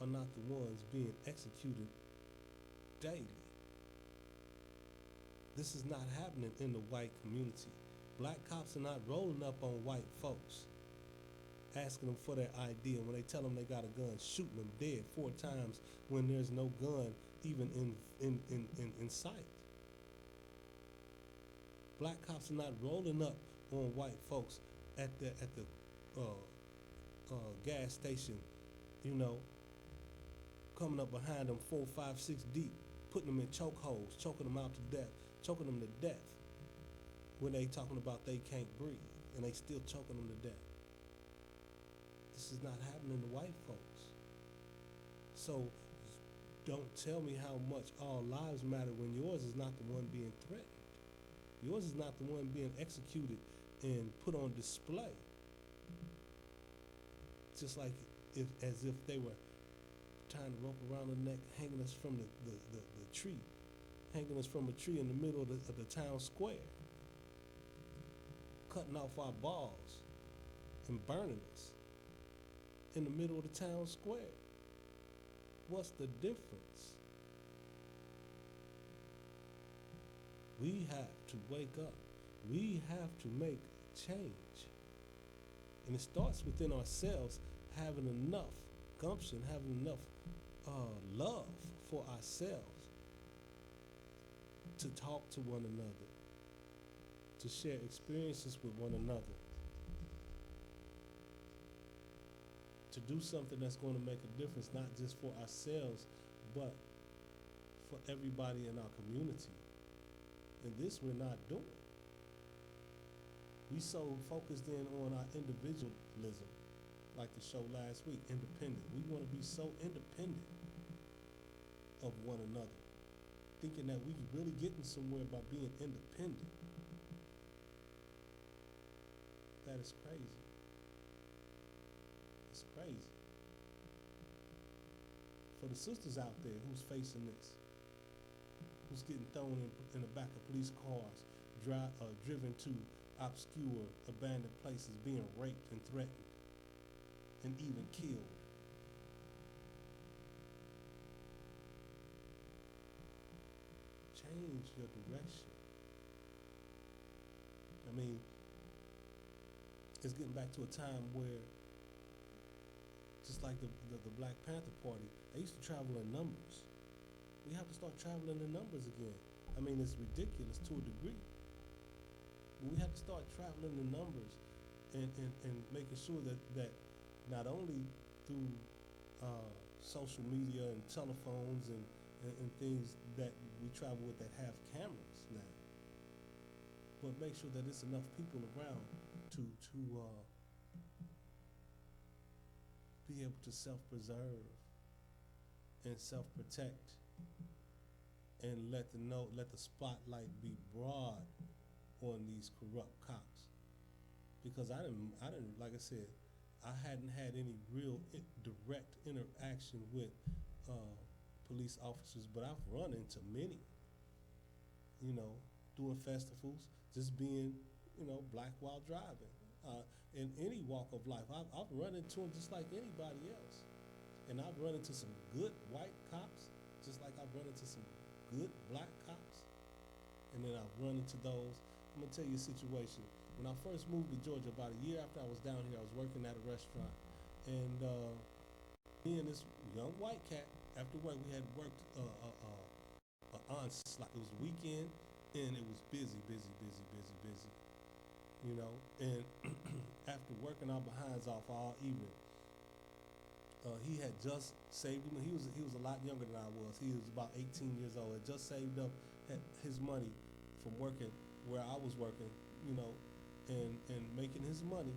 are not the ones being executed daily. This is not happening in the white community. Black cops are not rolling up on white folks, asking them for their ID, and when they tell them they got a gun, shooting them dead 4 times when there's no gun even in sight. Black cops are not rolling up on white folks at the gas station, you know, coming up behind them 4, 5, 6 deep, putting them in chokeholds, choking them out to death, choking them to death when they talking about they can't breathe, and they still choking them to death. This is not happening to white folks. So don't tell me how much all lives matter when yours is not the one being threatened. Yours is not the one being executed and put on display. Just like as if they were tying a rope around the neck, hanging us from the tree, hanging us from a tree in the middle of the town square, cutting off our balls and burning us in the middle of the town square. What's the difference? We have to wake up. We have to make change. And it starts within ourselves, having enough gumption, having enough love for ourselves to talk to one another, to share experiences with one another, to do something that's going to make a difference, not just for ourselves, but for everybody in our community. And this we're not doing. We so focused in on our individualism, like the show last week, independent. We want to be so independent of one another, thinking that we really getting somewhere by being independent. That is crazy. It's crazy. For the sisters out there who's facing this, who's getting thrown in the back of police cars, driven to obscure, abandoned places, being raped and threatened, and even killed. Change your direction. I mean, it's getting back to a time where, just like the Black Panther Party, they used to travel in numbers. We have to start traveling in numbers again. I mean, it's ridiculous to a degree. But we have to start traveling in numbers and making sure that not only through social media and telephones and things that we travel with that have cameras now, but make sure that there's enough people around to be able to self-preserve and self-protect, and let the spotlight be broad on these corrupt cops. Because I didn't, like I said, I hadn't had any real direct interaction with police officers, but I've run into many, you know, doing festivals, just being, you know, black while driving, in any walk of life. I've run into them just like anybody else. And I've run into some good white cops, just like I've run into some good black cops. And then I've run into those. I'm gonna tell you a situation. When I first moved to Georgia, about a year after I was down here, I was working at a restaurant, and Me and this young white cat, after work, we had worked on like it was weekend, and it was busy, you know. And after working our behinds off all evening, he had just saved him. He was a lot younger than I was. He was about 18 years old. Had just saved up his money from working where I was working, you know, and making his money,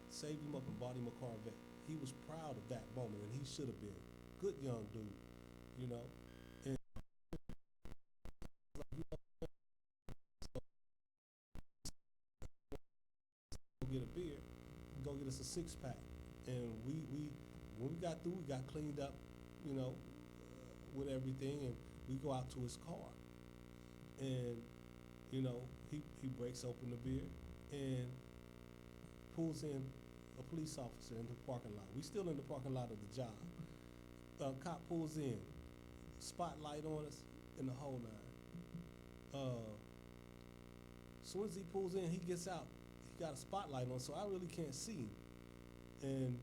saved him up and bought him a Corvette. He was proud of that moment, and he should have been. Good young dude, you know. And go get a beer, go get us a 6-pack, and we when we got through, we got cleaned up, you know, with everything, and we go out to his car, and you know, he breaks open the beer and pulls in a police officer in the parking lot. We still in the parking lot of the job. Cop pulls in, spotlight on us, and the whole nine. Soon as he pulls in, he gets out. He got a spotlight on, so I really can't see him. And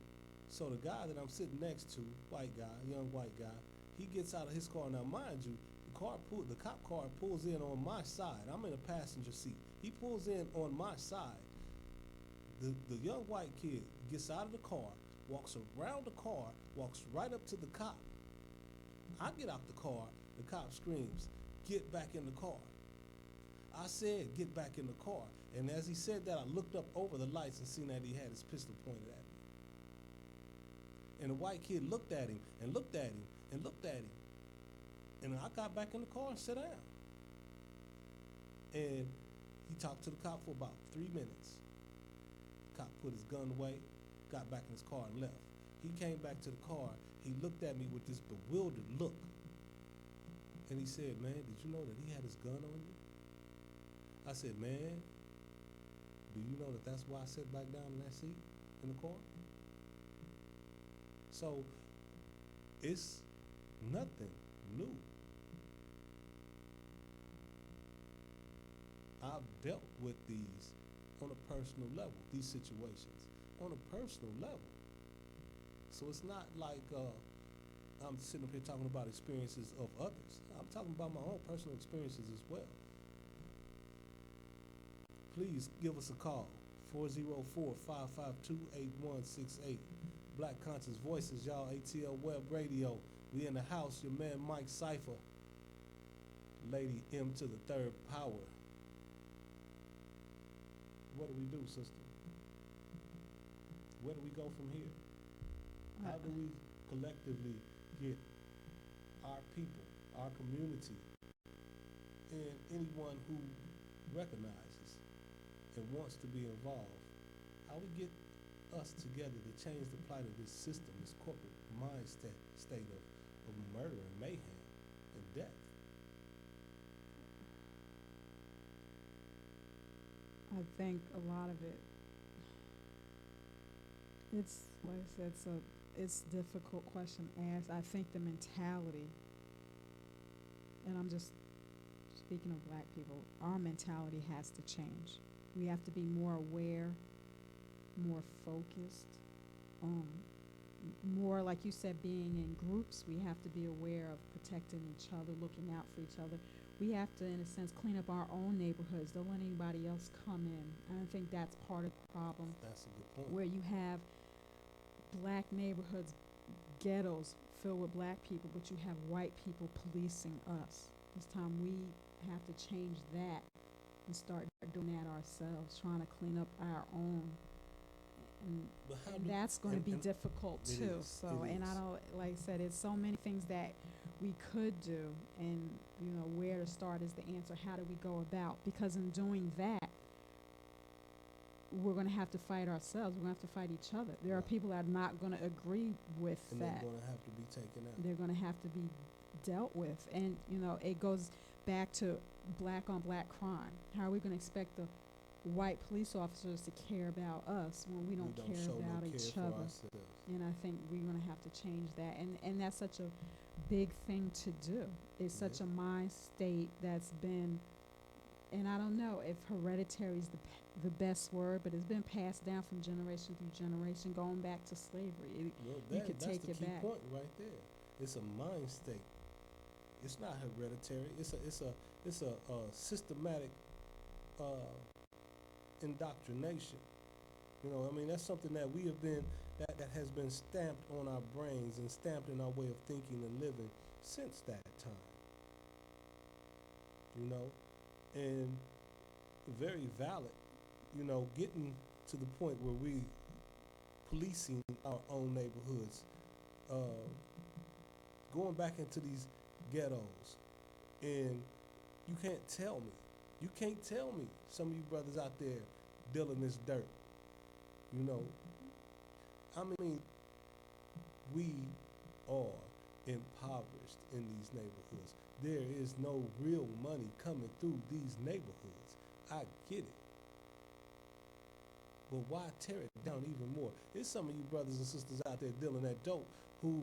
so the guy that I'm sitting next to, white guy, young white guy, he gets out of his car. Now, mind you, the cop car pulls in on my side. I'm in a passenger seat. He pulls in on my side. The young white kid gets out of the car, walks around the car, walks right up to the cop. I get out the car, the cop screams, "Get back in the car." I said, "Get back in the car." And as he said that, I looked up over the lights and seen that he had his pistol pointed at me. And the white kid looked at him and looked at him and looked at him. And I got back in the car and sat down. And he talked to the cop for about 3 minutes. The cop put his gun away, got back in his car and left. He came back to the car. He looked at me with this bewildered look. And he said, "Man, did you know that he had his gun on you?" I said, "Man, do you know that that's why I sat back down in that seat in the car?" So it's nothing new. I've dealt with these on a personal level, these situations on a personal level. So it's not like I'm sitting up here talking about experiences of others. I'm talking about my own personal experiences as well. Please give us a call, 404-552-8168. Black Conscious Voices, y'all, ATL Web Radio. We in the house, your man Mike Cypher, Lady M to the third power. What do we do, sister? Where do we go from here? How do we collectively get our people, our community, and anyone who recognizes and wants to be involved, how we get us together to change the plight of this system, this corporate mindset state of murder and mayhem and death? I think a lot of it, it's like I said, it's a difficult question to ask. I think the mentality, and I'm just speaking of black people, our mentality has to change. We have to be more aware, more focused, more, like you said, being in groups. We have to be aware of protecting each other, looking out for each other. We have to, in a sense, clean up our own neighborhoods. Don't let anybody else come in. And I think that's part of the problem. That's a good point. Where you have black neighborhoods, ghettos filled with black people, but you have white people policing us. It's time we have to change that and start doing that ourselves, trying to clean up our own. And that's going to be difficult too. So, and I don't, like I said, it's so many things that we could do, and you know, where to start is the answer. How do we go about? Because in doing that, we're going to have to fight ourselves. We're going to have to fight each other. There are people that are not going to agree with and that. They're going to have to be taken out. They're going to have to be dealt with. And, you know, it goes back to black on black crime. How are we going to expect the white police officers to care about us when we don't care about each other? And I think we're going to have to change that. And that's such a big thing to do. It's such a mind state that's been And I don't know if hereditary is the best word, but it's been passed down from generation through generation, going back to slavery. Well, You could that's take the it key back. point right there. It's a mind state. It's not hereditary. It's a systematic indoctrination. You know, I mean, that's something that we have been that has been stamped on our brains and stamped in our way of thinking and living since that time. You know, and very valid. You know, getting to the point where we policing our own neighborhoods, going back into these ghettos, and you can't tell me some of you brothers out there dealing this dirt. You know, I mean, we are impoverished in these neighborhoods. There is no real money coming through these neighborhoods. I get it. But why tear it down even more? There's some of you brothers and sisters out there dealing that dope who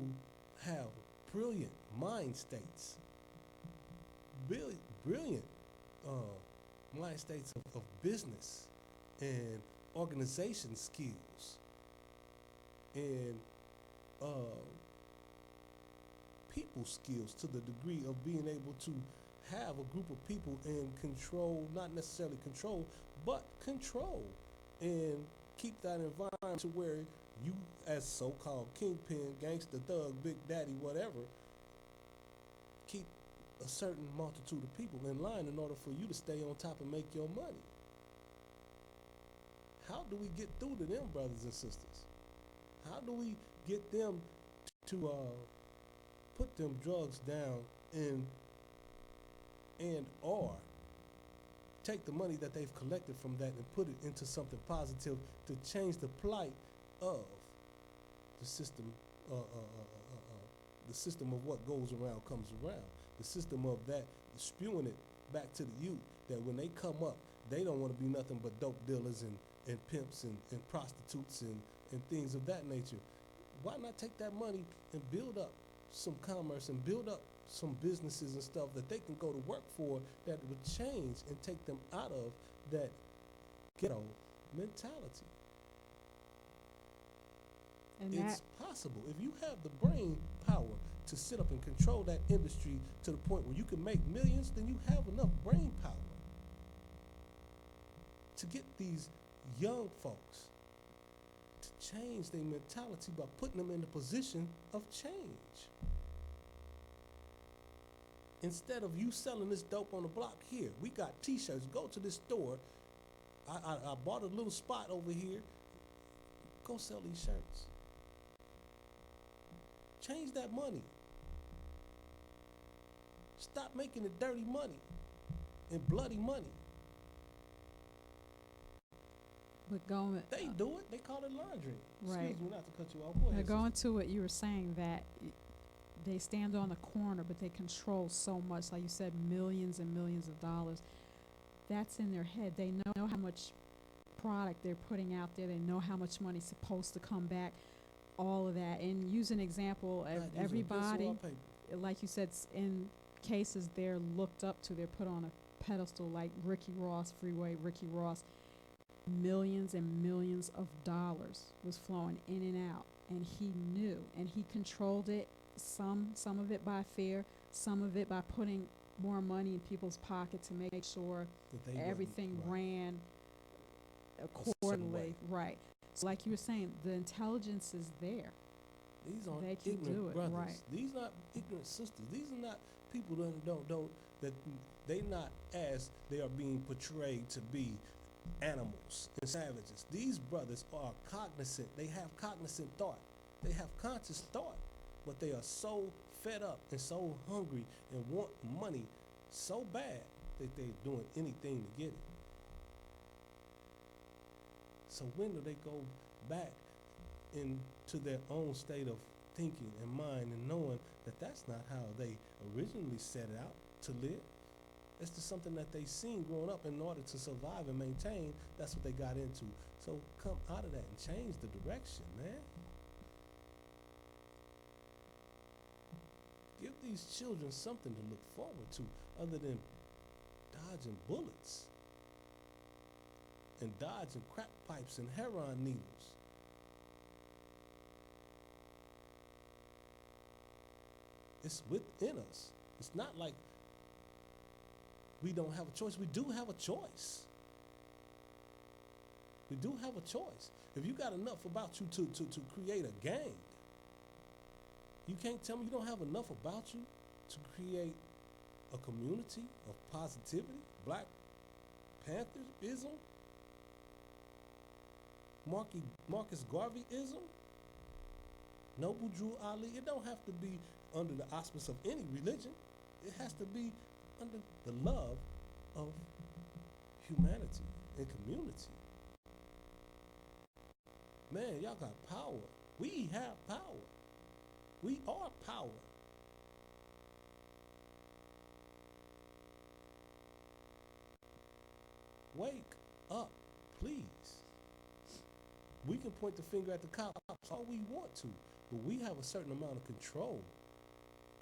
have brilliant mind states. Brilliant mind states of business and organization skills and people skills, to the degree of being able to have a group of people in control, not necessarily control, but control, and keep that environment to where you, as so-called kingpin, gangster, thug, big daddy, whatever, keep a certain multitude of people in line in order for you to stay on top and make your money. How do we get through to them, brothers and sisters? How do we get them to put them drugs down and or take the money that they've collected from that and put it into something positive to change the plight of the system, the system of what goes around comes around, the system of that spewing it back to the youth, that when they come up, they don't want to be nothing but dope dealers and pimps and prostitutes and things of that nature. Why not take that money and build up some commerce and build up some businesses and stuff that they can go to work for, that would change and take them out of that ghetto mentality? And it's possible. If you have the brain power to sit up and control that industry to the point where you can make millions, then you have enough brain power to get these young folks to change their mentality by putting them in a position of change. Instead of you selling this dope on the block, here, we got t-shirts. Go to this store. I bought a little spot over here. Go sell these shirts. Change that money. Stop making it dirty money and bloody money. But going, they do it. They call it laundry. Right. Excuse me, not to cut you off. Go ahead, going to what you were saying, that they stand on the corner, but they control so much. Like you said, millions and millions of dollars. That's in their head. They know how much product they're putting out there. They know how much money's supposed to come back. All of that. And use an example of everybody, like you said, in cases they're looked up to. They're put on a pedestal, like Ricky Ross, Freeway Ricky Ross. Millions and millions of dollars was flowing in and out, and he knew, and he controlled it. Some of it by fear, some of it by putting more money in people's pocket to make sure everything ran accordingly. Right. So like you were saying, the intelligence is there. These aren't they can ignorant do it, brothers. right. These not ignorant sisters. These are not people that they not, as they are being portrayed to be, animals and savages. These brothers are cognizant. They have cognizant thought. They have conscious thought, but they are so fed up and so hungry and want money so bad that they're doing anything to get it. So when do they go back into their own state of thinking and mind and knowing that that's not how they originally set out to live? It's just something that they seen growing up. In order to survive and maintain, that's what they got into. So come out of that and change the direction, man. Give these children something to look forward to other than dodging bullets and dodging crack pipes and heroin needles. It's within us. It's not like we don't have a choice. We do have a choice. We do have a choice. If you got enough about you to create a gang, you can't tell me you don't have enough about you to create a community of positivity, Black Pantherism, Marcus Garveyism, Noble Drew Ali. It don't have to be under the auspice of any religion. It has to be under the love of humanity and community. Man, y'all got power. We have power. We are power. Wake up, please. We can point the finger at the cops all we want to, but we have a certain amount of control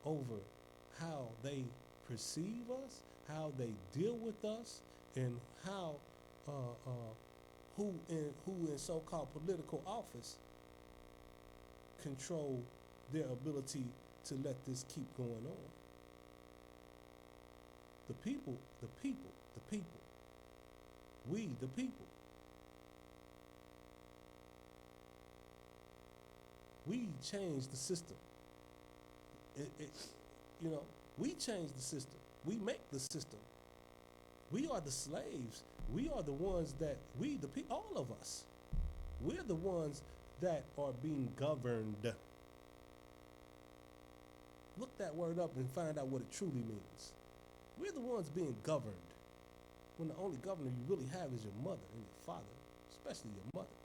over how they perceive us, how they deal with us, and how who in so-called political office control their ability to let this keep going on. The people, we the people. We change the system. We change the system. We make the system. We are the slaves. We are the ones that, all of us, we're the ones that are being governed. Look that word up and find out what it truly means. We're the ones being governed, when the only governor you really have is your mother and your father, especially your mother.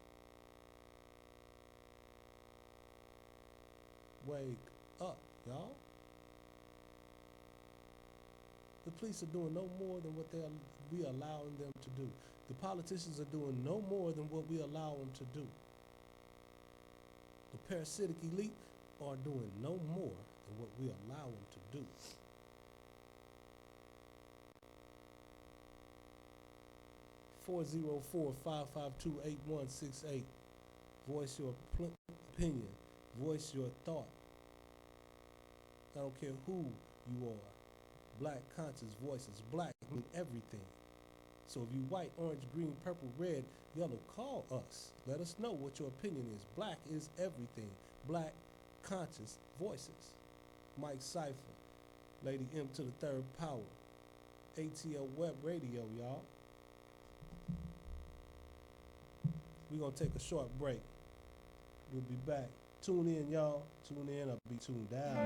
Wake up, y'all. The police are doing no more than what we allowing them to do. The politicians are doing no more than what we allow them to do. The parasitic elite are doing no more than what we allow them to do. (404-552-8168). Voice your opinion. Voice your thought. I don't care who you are. Black conscious voices. Black mean everything. So if you white, orange, green, purple, red, yellow, call us. Let us know what your opinion is. Black is everything. Black conscious voices. Mike Cypher, Lady M to the third power. ATL Web Radio, y'all. We're going to take a short break. We'll be back. Tune in, y'all. Tune in or be tuned out.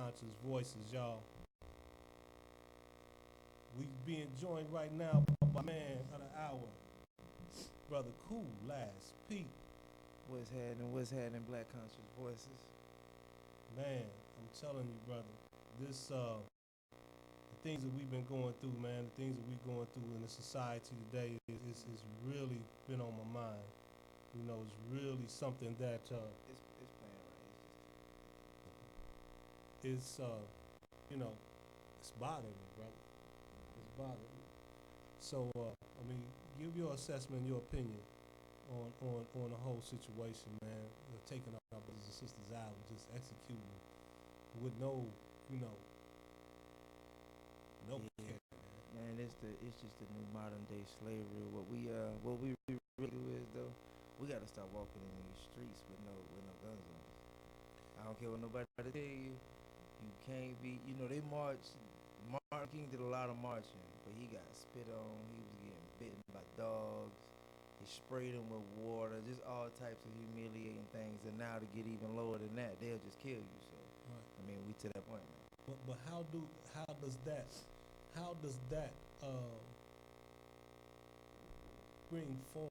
Conscious Voices, y'all. We being joined right now by man of the hour, Brother Cool Last Pete. What's happening, Black Conscious Voices? Man, I'm telling you, brother, this the things that we've been going through, man, the things that we're going through in the society today is really been on my mind. You know, it's really something that It's playing right. is you know, it's bothering me, brother. It's bothering me. So I mean, give your assessment, your opinion on the whole situation, man. You're taking our brothers and sisters out and just executing with no, you know, no care, man. Man, it's just the new modern day slavery. What we really do is though, we gotta start walking in these streets with no guns on us. I don't care what nobody tell you. You can't be. You know they march. Martin King did a lot of marching, but he got spit on. He was getting bitten by dogs. He sprayed him with water. Just all types of humiliating things. And now to get even lower than that, they'll just kill you. So Right. I mean, we to that point now. But how does that bring form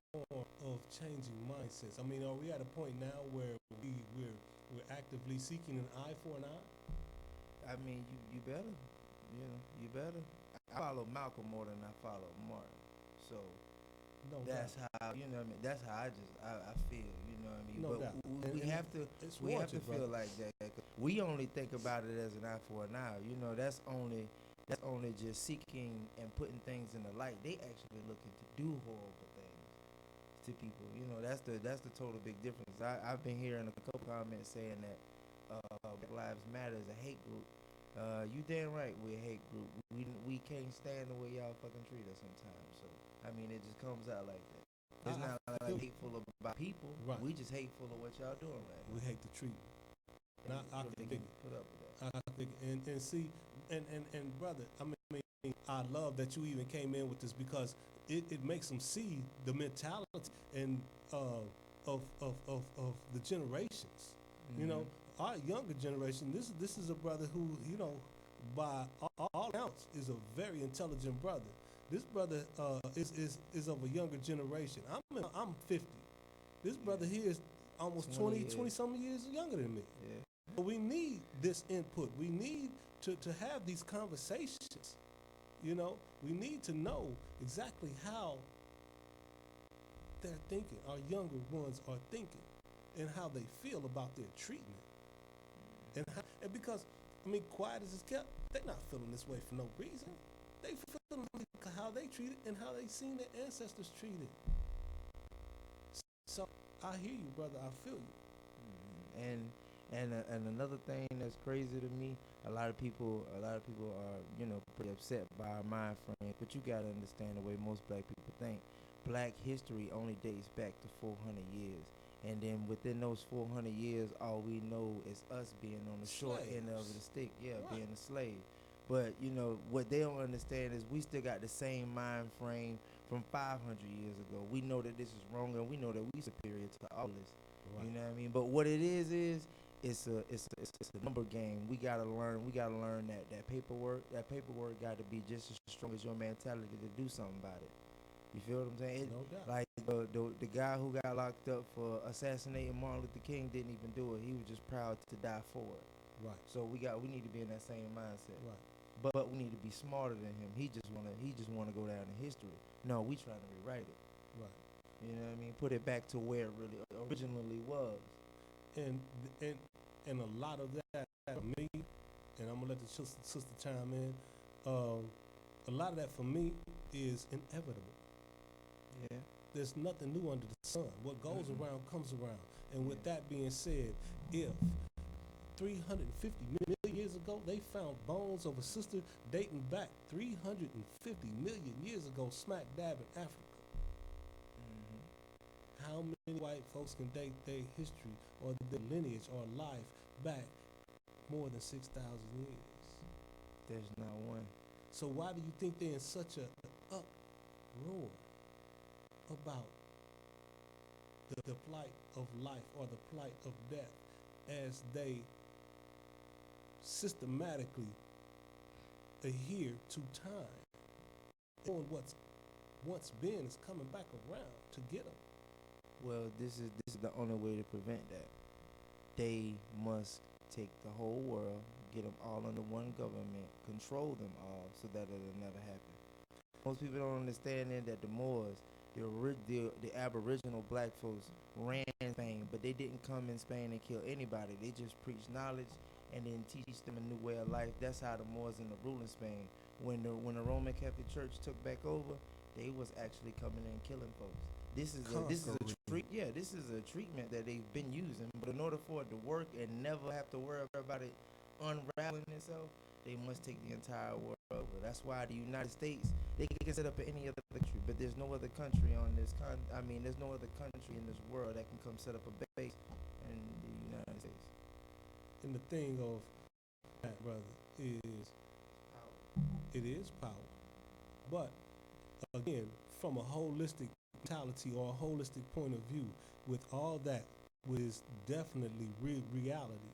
of changing mindsets? I mean, are we at a point now where we're actively seeking an eye for an eye? I mean, you better. You know, you better. I follow Malcolm more than I follow Martin. So No that's doubt. how, you know what I mean? That's how I feel, you know what I mean? No But doubt. we And have to it's we have to warranted, feel brother. like that. 'Cause we only think about it as an eye for an eye. You know, that's only just seeking and putting things in the light. They actually looking to do horrible things to people. You know, that's the total big difference. I've been hearing a couple comments saying that Black Lives Matter is a hate group. You damn right we're a hate group. We can't stand the way y'all fucking treat us sometimes. So I mean, it just comes out like that. It's I not feel like hateful about people. Right. We just hateful of what y'all doing right We now. hate the treatment. And I So they can dig can it. put up with that. I think and see and brother, I mean I love that you even came in with this because it makes them see the mentality and of the generations. You know, our younger generation. This is a brother who, you know, by all accounts is a very intelligent brother. This brother is of a younger generation. I'm 50. This brother here is almost 20 something years younger than me. Yeah. But we need this input. We need to have these conversations. You know, we need to know exactly how they're thinking, our younger ones are thinking, and how they feel about their treatment. And because, I mean, quiet as it's kept, they're not feeling this way for no reason. They feeling how they treated and how they seen their ancestors treated. So I hear you, brother. I feel you. And another thing that's crazy to me, a lot of people are, you know, pretty upset by our mind frame. But you gotta understand the way most black people think. Black history only dates back to 400 years. And then within those 400 years, all we know is us being on the short end of the stick. Yeah, Right. being a slave. But, you know, what they don't understand is we still got the same mind frame from 500 years ago. We know that this is wrong, and we know that we superior to all this. Right. You know what I mean? But what it is it's a number game. We gotta learn that paperwork got to be just as strong as your mentality to do something about it. You feel what I'm saying? No doubt. Like the guy who got locked up for assassinating Martin Luther King didn't even do it. He was just proud to die for it. Right. So we need to be in that same mindset. Right. But we need to be smarter than him. He just wanna go down in history. No, we trying to rewrite it. Right. You know what I mean? Put it back to where it really originally was. And a lot of that for me, and I'm gonna let the sister chime in. A lot of that for me is inevitable. Yeah. There's nothing new under the sun. What goes around comes around. And with that being said, if 350 million years ago they found bones of a sister dating back 350 million years ago, smack dab in Africa, how many white folks can date their history or their lineage or life back more than 6,000 years? There's not one. So why do you think they're in such a uproar about the plight of life or the plight of death as they systematically adhere to time. And what's once been is coming back around to get them. Well, this is the only way to prevent that. They must take the whole world, get them all under one government, control them all, so that it'll never happen. Most people don't understand that the Moors, the Aboriginal black folks ran Spain, but they didn't come in Spain and kill anybody. They just preached knowledge and then teach them a new way of life. That's how the Moors in the ruling Spain. When the Roman Catholic Church took back over, they was actually coming in and killing folks. This is a treatment that they've been using, but in order for it to work and never have to worry about it unraveling itself, they must take the entire world over. That's why the United States, they can set up in any other country, but there's no other country on this there's no other country in this world that can come set up a base in the United States. And the thing of that, brother, is it is power. But again, from a holistic mentality or a holistic point of view, with all that was definitely reality.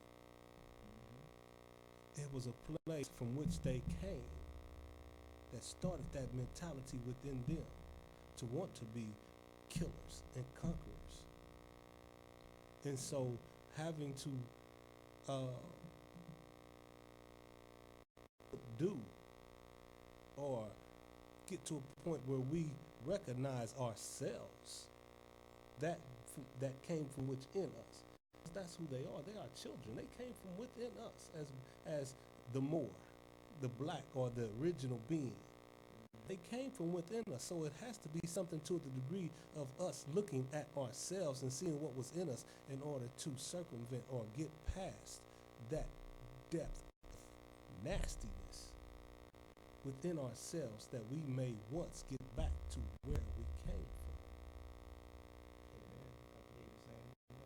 It was a place from which they came that started that mentality within them to want to be killers and conquerors. And so having to do or get to a point where we recognize ourselves, that came from within us. That's who they are. They are children. They came from within us as the Moor, the black, or the original being. They came from within us. So it has to be something to the degree of us looking at ourselves and seeing what was in us in order to circumvent or get past that depth of nastiness within ourselves that we may once get back to where we came from.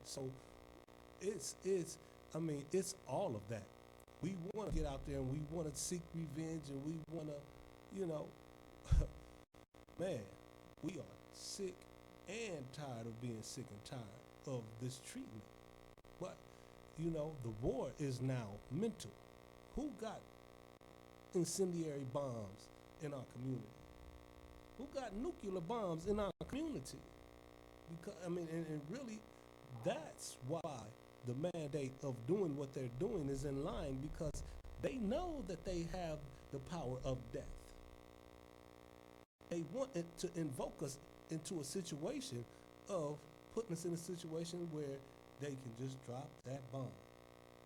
So it's all of that. We want to get out there and we want to seek revenge and we want to, man, we are sick and tired of being sick and tired of this treatment. But, the war is now mental. Who got incendiary bombs in our community? Who got nuclear bombs in our community? Because, and really, that's why the mandate of doing what they're doing is in line, because they know that they have the power of death. They want it to invoke us into a situation of putting us in a situation where they can just drop that bomb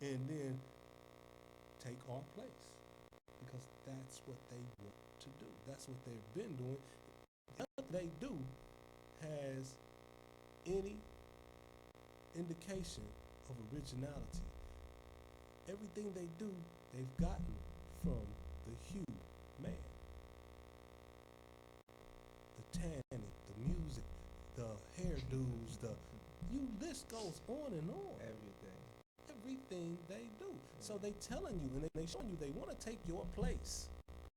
and then take our place, because that's what they want to do. That's what they've been doing. Nothing they do has any indication of originality. Everything they do, they've gotten from the hue man. The tanning, the music, the hairdos, list goes on and on. Everything they do. So they telling you and they showing you they want to take your place.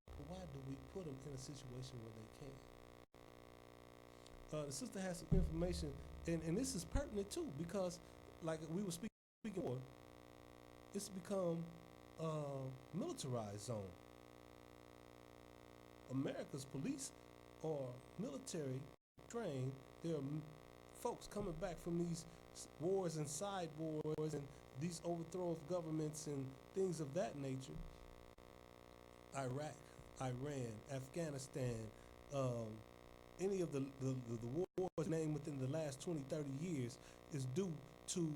But why do we put them in a situation where they can't? The sister has some information, and this is pertinent too, because like we were speaking before, it's become a militarized zone. America's police are military trained. There are folks coming back from these wars and side wars and these overthrow of governments and things of that nature. Iraq, Iran, Afghanistan, any of the wars named within the last 20, 30 years is due to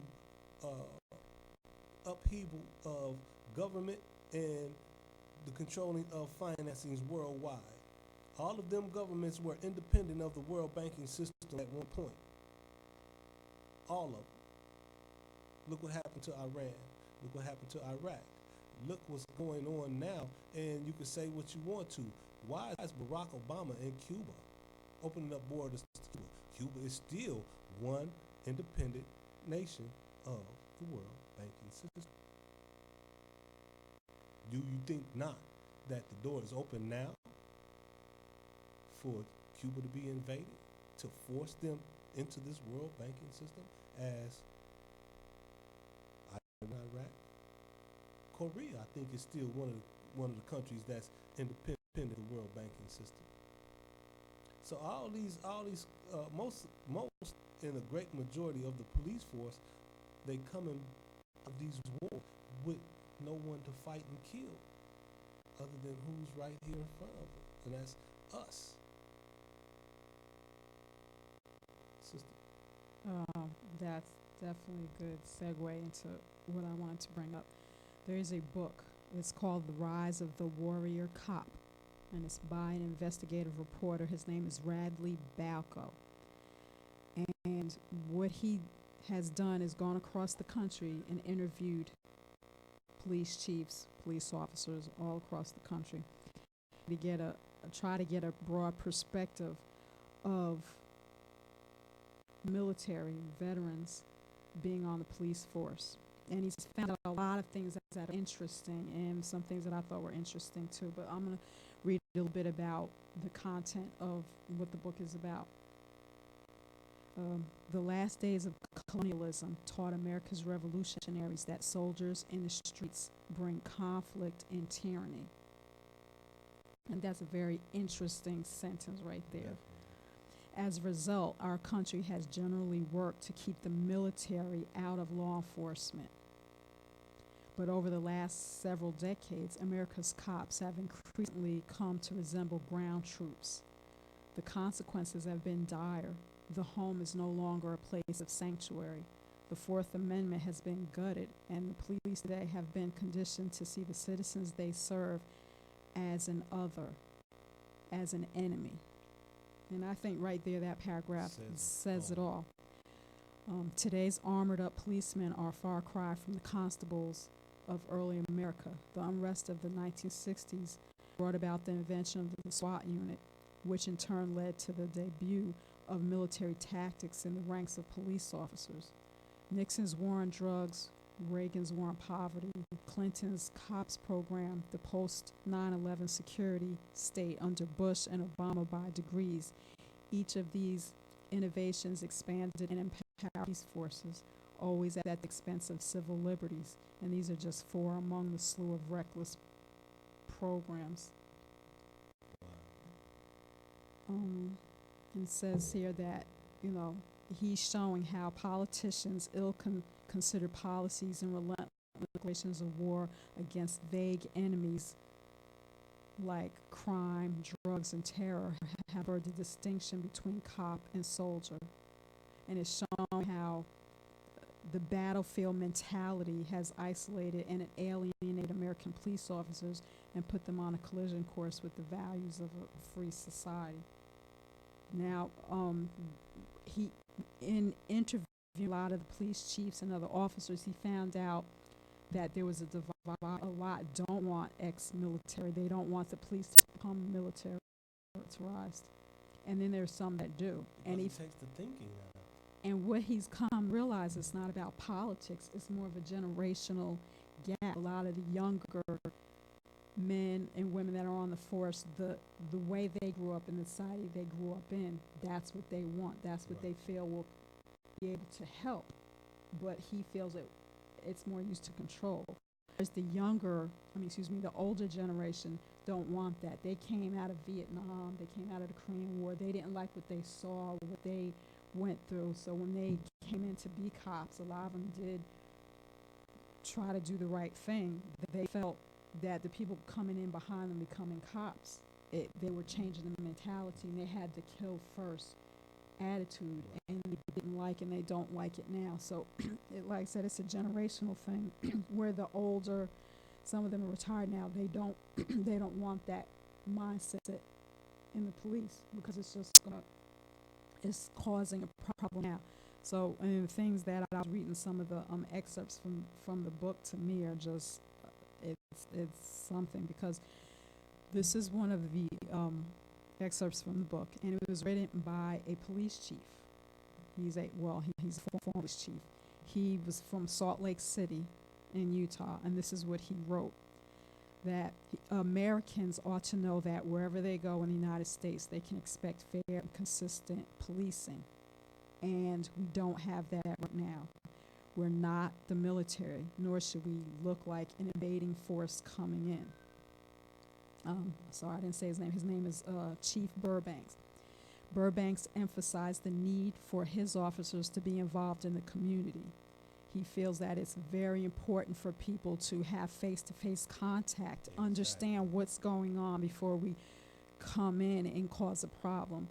upheaval of government and the controlling of financings worldwide. All of them governments were independent of the world banking system at one point. All of them. Look what happened to Iran. Look what happened to Iraq. Look what's going on now, and you can say what you want to. Why is Barack Obama in Cuba opening up borders to Cuba? Cuba is still one independent nation of the world banking system. Do you think not that the door is open now for Cuba to be invaded, to force them into this world banking system as Iraq, Korea, I think, is still one of the countries that's independent of the world banking system. So most in a great majority of the police force, they come in of these wars with no one to fight and kill, other than who's right here in front of them, and that's us, sister. That's definitely a good segue into what I wanted to bring up. There is a book. It's called The Rise of the Warrior Cop, and it's by an investigative reporter. His name is Radley Balco. And what he has done is gone across the country and interviewed police chiefs, police officers all across the country to try to get a broad perspective of military veterans being on the police force. And he's found out a lot of things that are interesting and some things that I thought were interesting too. But I'm going to read a little bit about the content of what the book is about. The last days of colonialism taught America's revolutionaries that soldiers in the streets bring conflict and tyranny. And that's a very interesting sentence right there. As a result, our country has generally worked to keep the military out of law enforcement. But over the last several decades, America's cops have increasingly come to resemble ground troops. The consequences have been dire. The home is no longer a place of sanctuary. The Fourth Amendment has been gutted, and the police today have been conditioned to see the citizens they serve as an other, as an enemy. And I think right there that paragraph says it all. Today's armored up policemen are a far cry from the constables of early America. The unrest of the 1960s brought about the invention of the SWAT unit, which in turn led to the debut of military tactics in the ranks of police officers. Nixon's war on drugs, Reagan's war on poverty, Clinton's COPS program, the post-9/11 security state under Bush and Obama by degrees. Each of these innovations expanded and empowered police forces, always at the expense of civil liberties. And these are just four among the slew of reckless programs. It says here that, he's showing how politicians consider policies and relentless declarations of war against vague enemies like crime, drugs, and terror have blurred the distinction between cop and soldier. And it's showing how the battlefield mentality has isolated and alienated American police officers and put them on a collision course with the values of a free society. Now, he, in interviewing a lot of the police chiefs and other officers, he found out that there was a divide. A lot don't want ex-military. They don't want the police to become militarized. And then there's some that do. And he takes the thinking out. And what he's come to realize, it's not about politics. It's more of a generational gap. A lot of the younger men and women that are on the force, the way they grew up in the society they grew up in, that's what they want. That's what they feel will be able to help. But he feels that it's more used to control. Whereas the older generation don't want that. They came out of Vietnam, they came out of the Korean War. They didn't like what they saw, what they went through. So when they came in to be cops, a lot of them did try to do the right thing. They felt that the people coming in behind them becoming cops, they were changing the mentality, and they had the kill first attitude, and they didn't like it, and they don't like it now. So like I said, it's a generational thing where the older, some of them are retired now, they don't want that mindset in the police, because it's causing a problem now. So, and the things that I was reading, some of the excerpts from the book, to me are just it's something, because this is one of the excerpts from the book, and it was written by a police chief. He's a former police chief. He was from Salt Lake City in Utah, and this is what he wrote: that Americans ought to know that wherever they go in the United States, they can expect fair and consistent policing, and we don't have that right now. We're not the military, nor should we look like an invading force coming in. Sorry, I didn't say his name. His name is Chief Burbanks. Burbanks emphasized the need for his officers to be involved in the community. He feels that it's very important for people to have face-to-face contact, Exactly. understand what's going on before we come in and cause a problem.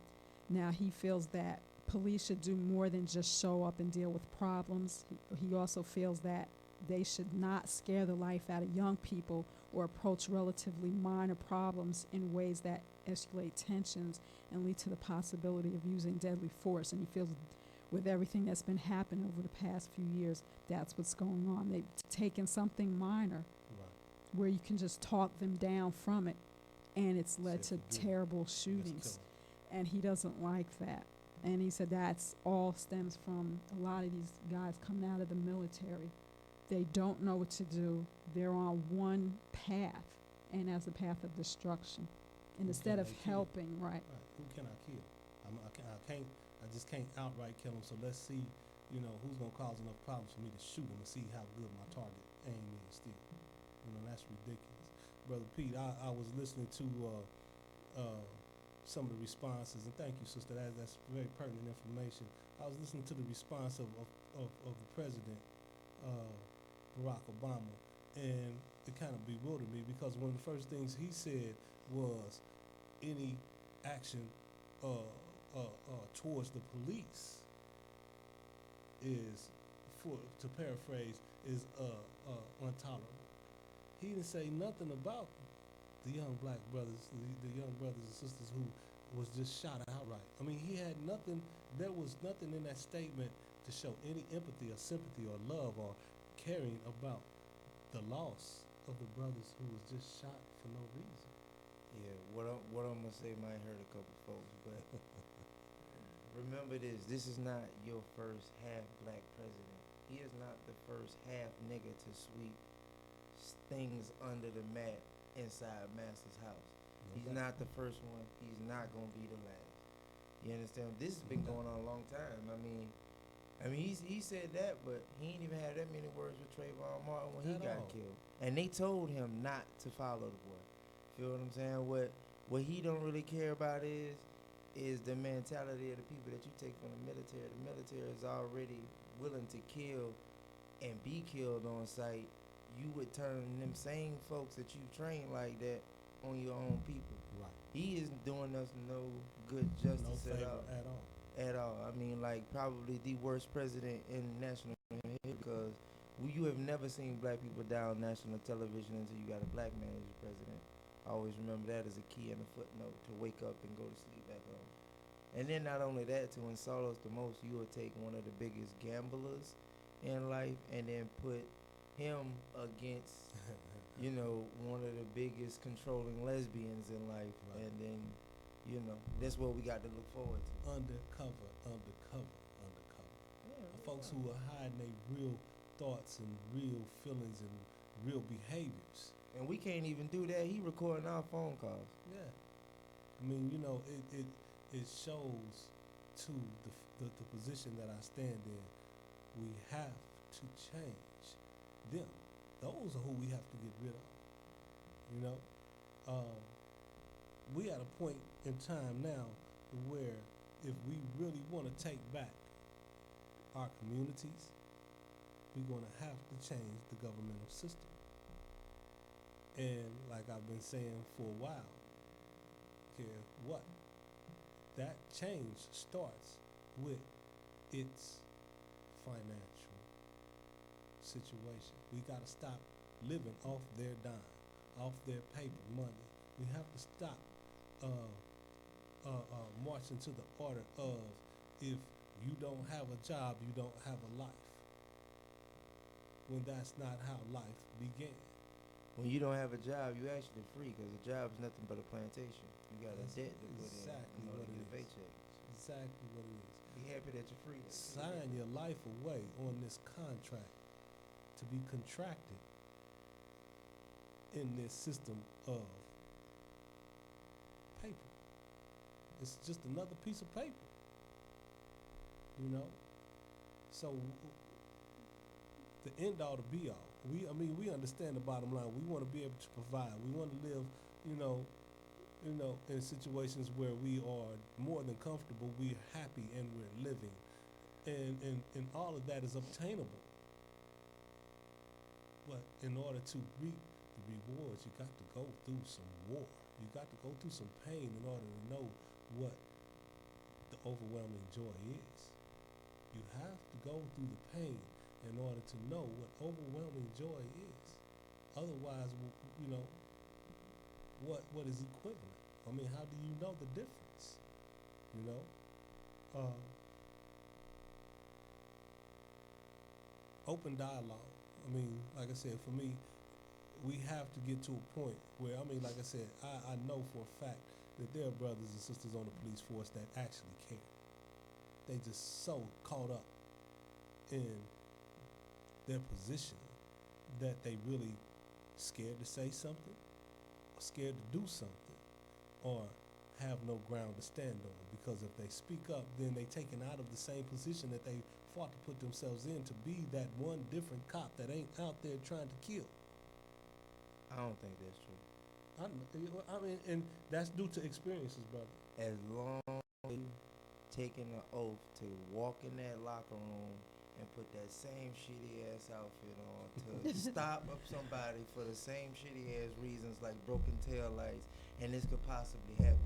Now, he feels that police should do more than just show up and deal with problems. He also feels that they should not scare the life out of young people or approach relatively minor problems in ways that escalate tensions and lead to the possibility of using deadly force. And he feels with everything that's been happening over the past few years, that's what's going on. They've taken something minor where you can just talk them down from it, and it's led to terrible shootings. And he doesn't like that. And he said that's all stems from a lot of these guys coming out of the military. They don't know what to do. They're on one path, and that's a path of destruction. And instead of helping, right. Who can I kill? I just can't outright kill him. So let's see, who's gonna cause enough problems for me to shoot him and see how good my target aim is still. That's ridiculous. Brother Pete, I was listening to some of the responses, and thank you, sister. That's very pertinent information. I was listening to the response of the president, Barack Obama, and it kind of bewildered me because one of the first things he said was any action towards the police is, to paraphrase, is intolerable. He didn't say nothing about the young black brothers, the young brothers and sisters who was just shot outright. I mean, he had nothing. There was nothing in that statement to show any empathy or sympathy or love or caring about the loss of the brothers who was just shot for no reason. Yeah, what I'm gonna say might hurt a couple folks, but remember this is not your first half black president. He is not the first half nigga to sweep things under the mat inside Master's house. He's not the first one. He's not gonna be the last. You understand? This has been going on a long time. I mean, he said that, but he ain't even had that many words with Trayvon Martin when he got killed. And they told him not to follow the boy. Feel what I'm saying? What he don't really care about is the mentality of the people that you take from the military. The military is already willing to kill and be killed on sight. You would turn them same folks that you train like that on your own people. Right. He isn't doing us no good justice at all. I mean, like probably the worst president in national history because you have never seen black people die on national television until you got a black man as your president. I always remember that as a key and a footnote to wake up and go to sleep back home. And then not only that, to insult us the most, you would take one of the biggest gamblers in life and then put him against one of the biggest controlling lesbians in life, right. And then that's what we got to look forward to. Undercover. Folks who are hiding their real thoughts and real feelings and real behaviors. And we can't even do that. He recording our phone calls. Yeah. I mean, it shows to the position that I stand in. We have to change them. Those are who we have to get rid of. We at a point in time now where if we really want to take back our communities, we're going to have to change the governmental system. And like I've been saying for a while, care what, that change starts with its financial situation. We got to stop living off their dime, off their paper money. We have to stop marching to the order of if you don't have a job, you don't have a life. When that's not how life began. When you don't have a job, you actually free because a job is nothing but a plantation. You got a debt to put in order to get a paycheck. Exactly what it is. Be happy that you're free. Sign your life away on this contract to be contracted in this system of paper. It's just another piece of paper. So the end all to be all. We understand the bottom line. We want to be able to provide. We want to live, in situations where we are more than comfortable. We're happy and we're living, and all of that is obtainable. But in order to reap the rewards, you got to go through some war. You got to go through some pain in order to know what the overwhelming joy is. You have to go through the pain in order to know what overwhelming joy is. Otherwise, what is equivalent? I mean, how do you know the difference? Open dialogue. I mean, like I said, for me, we have to get to a point where, like I said, I know for a fact that there are brothers and sisters on the police force that actually care. They just so caught up in their position that they really scared to say something, or scared to do something, or have no ground to stand on. Because if they speak up, then they taken out of the same position that they fought to put themselves in to be that one different cop that ain't out there trying to kill. I don't think that's true. And that's due to experiences, brother. As long as you taking an oath to walk in that locker room and put that same shitty ass outfit on to stop up somebody for the same shitty ass reasons like broken tail lights, and this could possibly happen.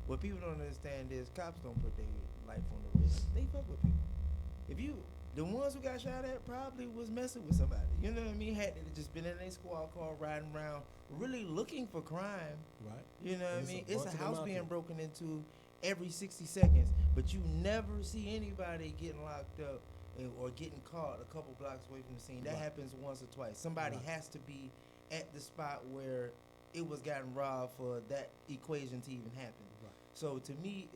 What people don't understand is cops don't put their life on the risk. They fuck with people. The ones who got shot at probably was messing with somebody. You know what I mean? Had they just been in a squad car riding around, really looking for crime. Right. You know what I mean? It's a house being there. broken into every 60 seconds, but you never see anybody getting locked up or getting caught a couple blocks away from the scene. That happens once or twice. Somebody has to be at the spot where it was gotten robbed for that equation to even happen. Right. So to me,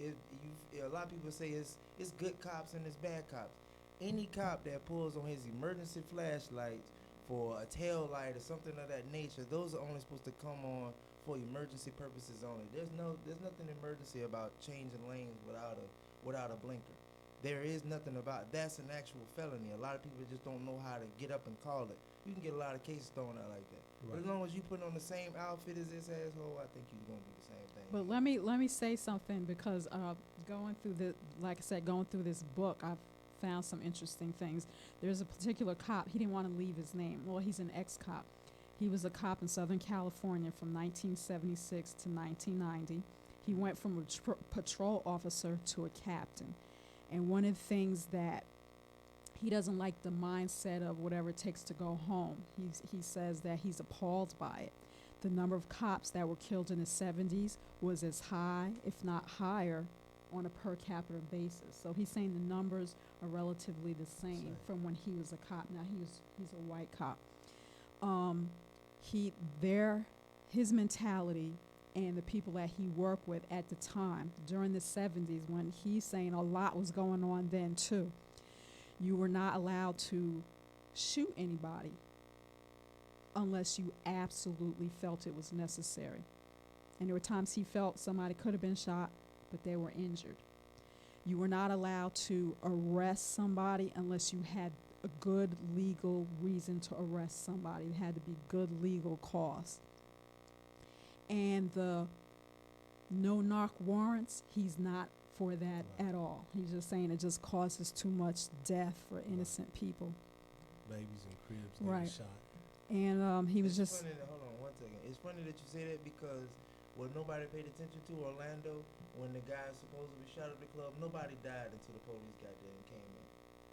a lot of people say it's good cops and it's bad cops. Any cop that pulls on his emergency flashlights for a tail light or something of that nature, those are only supposed to come on for emergency purposes only. There's nothing emergency about changing lanes without a blinker. There is nothing about that's an actual felony. A lot of people just don't know how to get up and call it. You can get a lot of cases thrown out like that. Right. But as long as you put on the same outfit as this asshole, I think you're gonna do the same thing. But let me say something, because going through this book, I've found some interesting things. There's a particular cop. He didn't want to leave his name. Well, he's an ex-cop. He was a cop in Southern California from 1976 to 1990. He went from a patrol officer to a captain. And one of the things that he doesn't like, the mindset of whatever it takes to go home. He says that he's appalled by it. The number of cops that were killed in the 70s was as high, if not higher, on a per capita basis. So he's saying the numbers are relatively the same from when he was a cop. Now he's a white cop. His mentality and the people that he worked with at the time during the 70s, when he's saying a lot was going on then too. You were not allowed to shoot anybody unless you absolutely felt it was necessary. And there were times he felt somebody could have been shot, but they were injured. You were not allowed to arrest somebody unless you had a good legal reason to arrest somebody. It had to be good legal cause. And the no-knock warrants, he's not for that at all. He's just saying it just causes too much death for innocent people. Babies in cribs getting shot. And he was just... Hold on one second. It's funny that you say that, because what nobody paid attention to, Orlando, when the guy supposedly shot at the club, nobody died until the police got there and came in.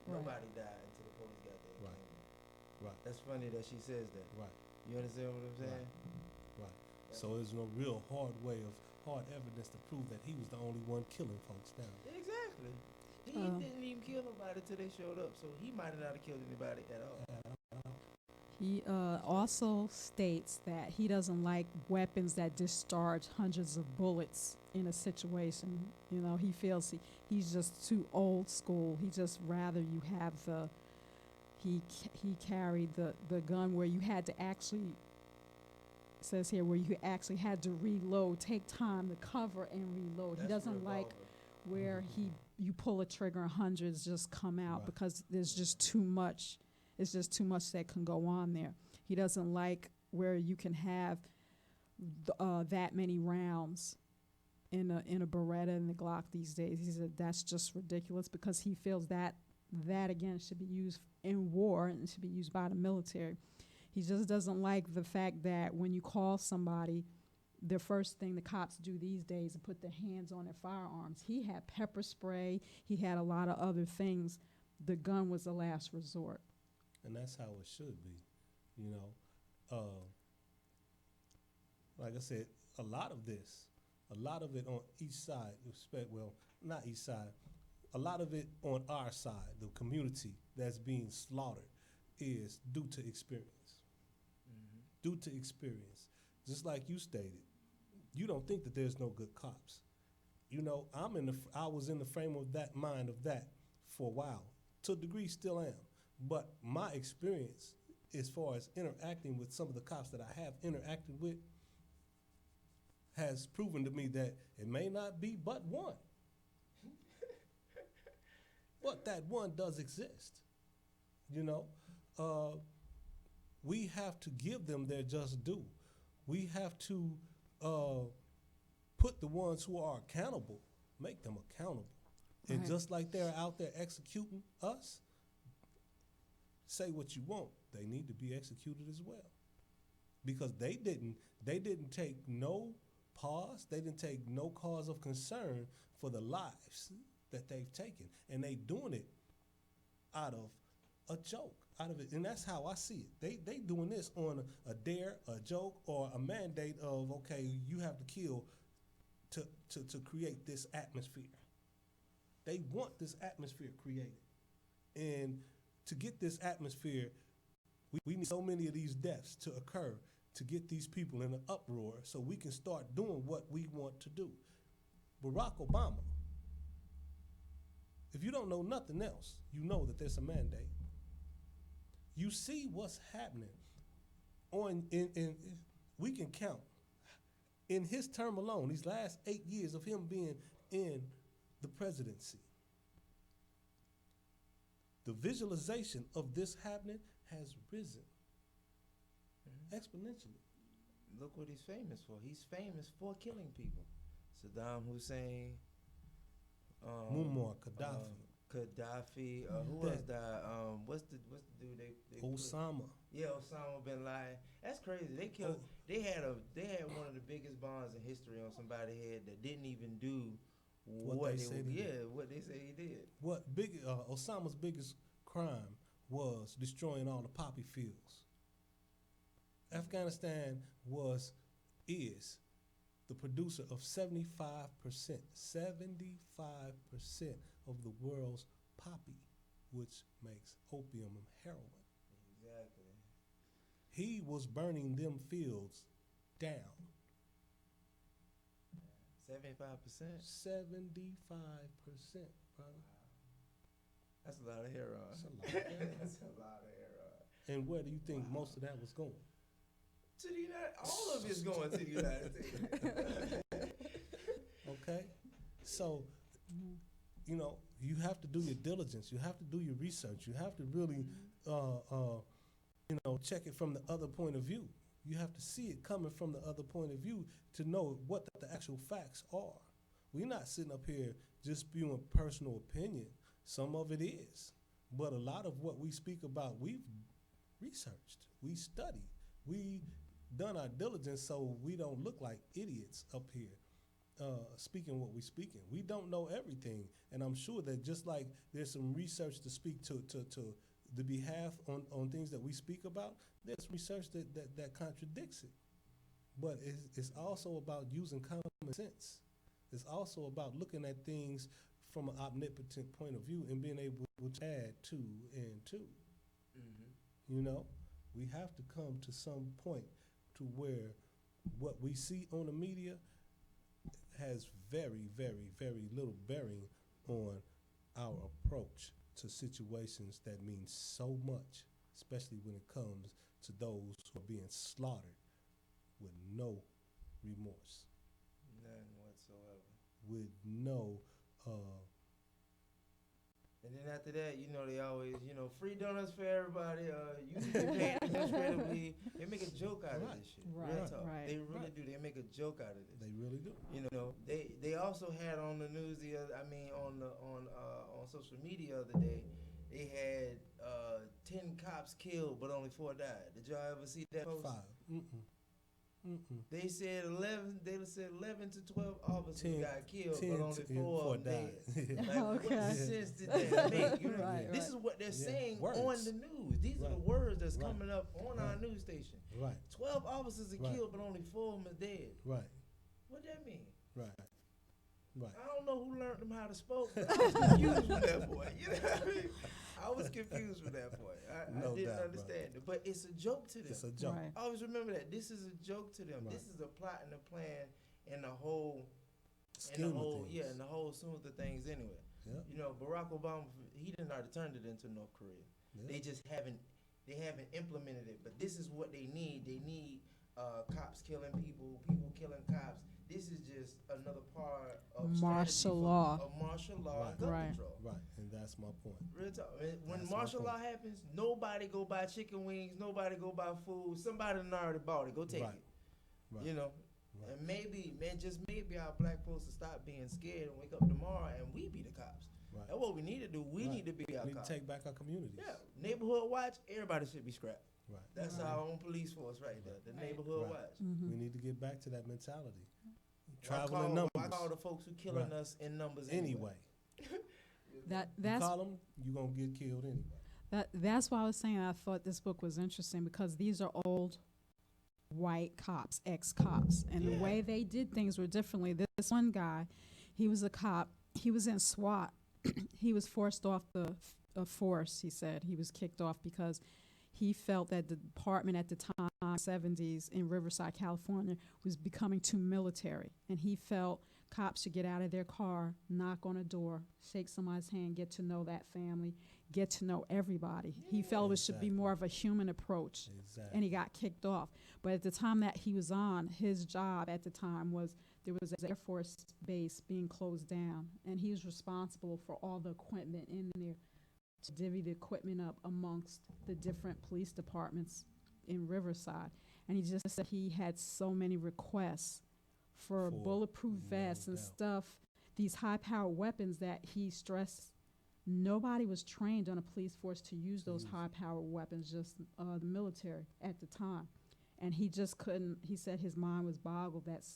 Nobody died until the police got there and came in. Right. That's funny that she says that. Right. You understand what I'm saying? Right. So there's no real hard evidence to prove that he was the only one killing folks down. Exactly. He didn't even kill nobody till they showed up, so he might not have killed anybody at all. He also states that he doesn't like weapons that discharge hundreds of bullets in a situation. You know, he feels he's just too old school. He just rather you have he carried the gun where you had to actually, it says here, where you actually had to reload, take time to cover and reload. He doesn't like where you pull a trigger and hundreds just come out, because there's just too much. It's just too much that can go on there. He doesn't like where you can have that many rounds in a Beretta and the Glock these days. He said that's just ridiculous because he feels that again should be used in war and should be used by the military. He just doesn't like the fact that when you call somebody, the first thing the cops do these days is put their hands on their firearms. He had pepper spray. He had a lot of other things. The gun was the last resort. And that's how it should be, you know. Like I said, a lot of it on each side, well, not each side, a lot of it on our side, the community that's being slaughtered, is due to experience. Due to experience. Just like you stated, you don't think that there's no good cops. You know, I was in the frame of that mind of that for a while. To a degree, still am. But my experience, as far as interacting with some of the cops that I have interacted with, has proven to me that it may not be but one. But that one does exist. You know, we have to give them their just due. We have to put the ones who are accountable, make them accountable. Right. And just like they're out there executing us, say what you want, they need to be executed as well. Because they didn't take no pause, they didn't take no cause of concern for the lives that they've taken. And they doing it out of a joke, out of it. And that's how I see it. They doing this on a dare, a joke, or a mandate of, okay, you have to kill to create this atmosphere. They want this atmosphere created. And to get this atmosphere, we need so many of these deaths to occur to get these people in an uproar so we can start doing what we want to do. Barack Obama, if you don't know nothing else, you know that there's a mandate. You see what's happening we can count in his term alone, these last 8 years of him being in the presidency. The visualization of this happening has risen exponentially. Look what he's famous for. He's famous for killing people. Saddam Hussein, Muammar Gaddafi. Who else died? What's the dude they Osama. Yeah, Osama bin Laden. That's crazy. They killed. They had one of the biggest bombs in history on somebody's head that didn't even do what they say he did. Osama's biggest crime was destroying all the poppy fields. Afghanistan is the producer of 75% of the world's poppy, which makes opium and heroin. Exactly. He was burning them fields down. 75%? 75%, brother. That's a lot of heroin. That's a lot of heroin. That's a lot of heroin. And where do you think most of that was going? To the United, all of it's going to the United States. Okay? So, you know, you have to do your diligence. You have to do your research. You have to really, check it from the other point of view. You have to see it coming from the other point of view to know what the actual facts are. We're not sitting up here just spewing personal opinion. Some of it is. But a lot of what we speak about, we've researched, we studied, we done our diligence so we don't look like idiots up here speaking what we're speaking. We don't know everything. And I'm sure that just like there's some research to speak to the behalf on things that we speak about, there's research that contradicts it. But it's also about using common sense. It's also about looking at things from an omnipotent point of view and being able to add two and two. Mm-hmm. You know, we have to come to some point to where what we see on the media has very, very, very little bearing on our approach to situations that mean so much, especially when it comes to those who are being slaughtered with no remorse. None whatsoever. With no And then after that, you know, they always, you know, free donuts for everybody. You can get paid administratively. They make a joke out of this shit. Real talk. They really do. They make a joke out of this. They really do. You know, they also had on the news on social media the other day. They had 10 cops killed, but only 4 died. Did y'all ever see that post? 5. They said 11. They said 11 to 12 officers got killed, but only 4 died. Like, what sense did that make? You know, this is what they're saying on the news. These are the words that's coming up on our news station. 12 officers are killed, but only 4 of them are dead. What that mean? I don't know who learned them how to spoke. I was confused with that boy. You know what I mean? I was confused with that boy. I didn't understand it. But it's a joke to them. It's a joke. I always remember that. This is a joke to them. This is a plot and a plan and the whole scheme of things. And the whole scheme of the things anyway. You know, Barack Obama, he didn't already turn it into North Korea. They just haven't implemented it. But this is what they need. They need cops killing people, people killing cops. This is just another part of martial law, gun control. And that's my point. Real talk. When martial law happens, nobody go buy chicken wings, nobody go buy food. Somebody done already bought it. Go take it. You know? And maybe, just maybe our black folks will stop being scared and wake up tomorrow and we be the cops. That's what we need to do. We need to be our cops. We need to take back our communities. Yeah. Neighborhood watch, everybody should be scrapped. That's our own police force right there, the neighborhood watch. We need to get back to that mentality. Travel in numbers. I call the folks who killing us in numbers anyway. That's you call them, you're going to get killed anyway. That's why I was saying I thought this book was interesting, because these are old white cops, ex-cops, and the way they did things were differently. This one guy, he was a cop. He was in SWAT. He was forced off the force, he said. He was kicked off because he felt that the department at the time, 70s, in Riverside, California, was becoming too military. And he felt cops should get out of their car, knock on a door, shake somebody's hand, get to know that family, get to know everybody. He felt it should be more of a human approach. And he got kicked off. But at the time that he was on, his job at the time was, there was an Air Force base being closed down. And he was responsible for all the equipment in there, to divvy the equipment up amongst the different police departments in Riverside. And he just said he had so many requests for bulletproof vests and stuff, these high-powered weapons, that he stressed nobody was trained on a police force to use those high-powered weapons, just the military at the time. And he just couldn't, he said his mind was boggled that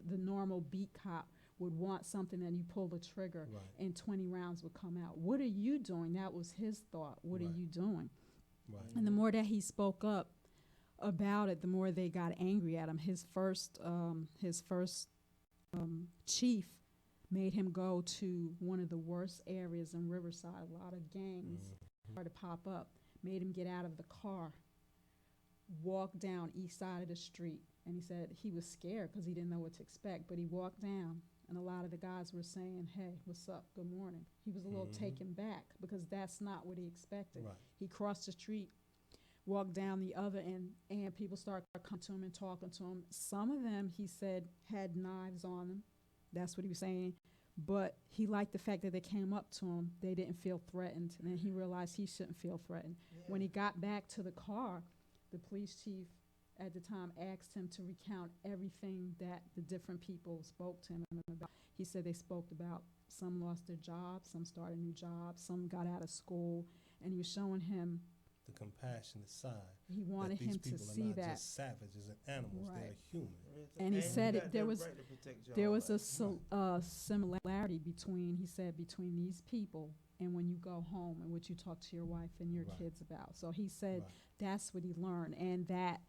the normal beat cop would want something and you pull the trigger and 20 rounds would come out. What are you doing? That was his thought. What are you doing? And the more that he spoke up about it, the more they got angry at him. His first chief made him go to one of the worst areas in Riverside. A lot of gangs started to pop up. Made him get out of the car, walk down east side of the street. And he said he was scared because he didn't know what to expect. But he walked down, and a lot of the guys were saying, hey, what's up, good morning. He was a little taken back because that's not what he expected. He crossed the street, walked down the other end, and people started coming to him and talking to him. Some of them, he said, had knives on them. That's what he was saying. But he liked the fact that they came up to him. They didn't feel threatened. And then he realized he shouldn't feel threatened. When he got back to the car, the police chief at the time asked him to recount everything that the different people spoke to him about. He said they spoke about some lost their jobs, some started new jobs, some got out of school, and he was showing him the compassionate side. He wanted him to see that. Just savages and animals, they're human. And he said there was a similarity between these people and when you go home and what you talk to your wife and your kids about. So he said that's what he learned, and that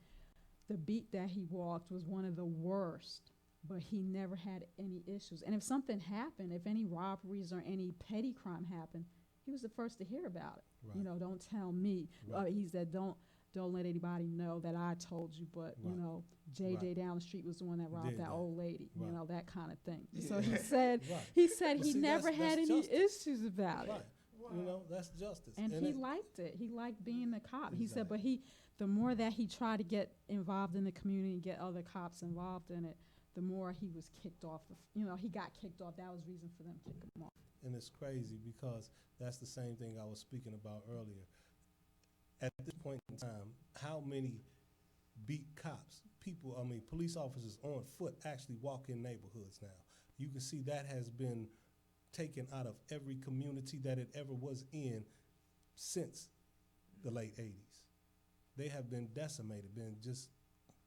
the beat that he walked was one of the worst, but he never had any issues. And if something happened, if any robberies or any petty crime happened, he was the first to hear about it. You know, don't tell me. He said, don't let anybody know that I told you, but, you know, JJ down the street was the one that robbed that old lady, you know, that kind of thing. So he said, he never had any issues about it. You know, that's justice. And he liked it. He liked being the cop. He said, but the more that he tried to get involved in the community and get other cops involved in it, the more he was kicked off. You know, he got kicked off. That was reason for them to kick him off. And it's crazy because that's the same thing I was speaking about earlier. At this point in time, how many beat cops, police officers on foot actually walk in neighborhoods now? You can see that has been taken out of every community that it ever was in since the late 80s. They have been decimated, been just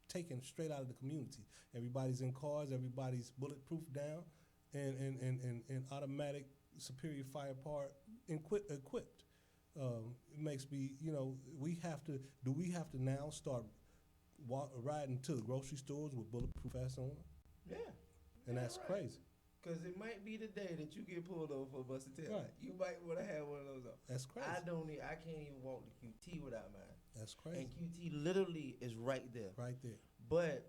taken straight out of the community. Everybody's in cars, everybody's bulletproof down, and automatic superior fire part equipped. It makes me, we have to now start riding to the grocery stores with bulletproof vests on? Yeah. And that's right. crazy. Because it might be the day that you get pulled over for a busted tail. Right. You might want to have one of those on. That's crazy. I can't even walk to QT without mine. That's crazy. And QT literally is right there. Right there. But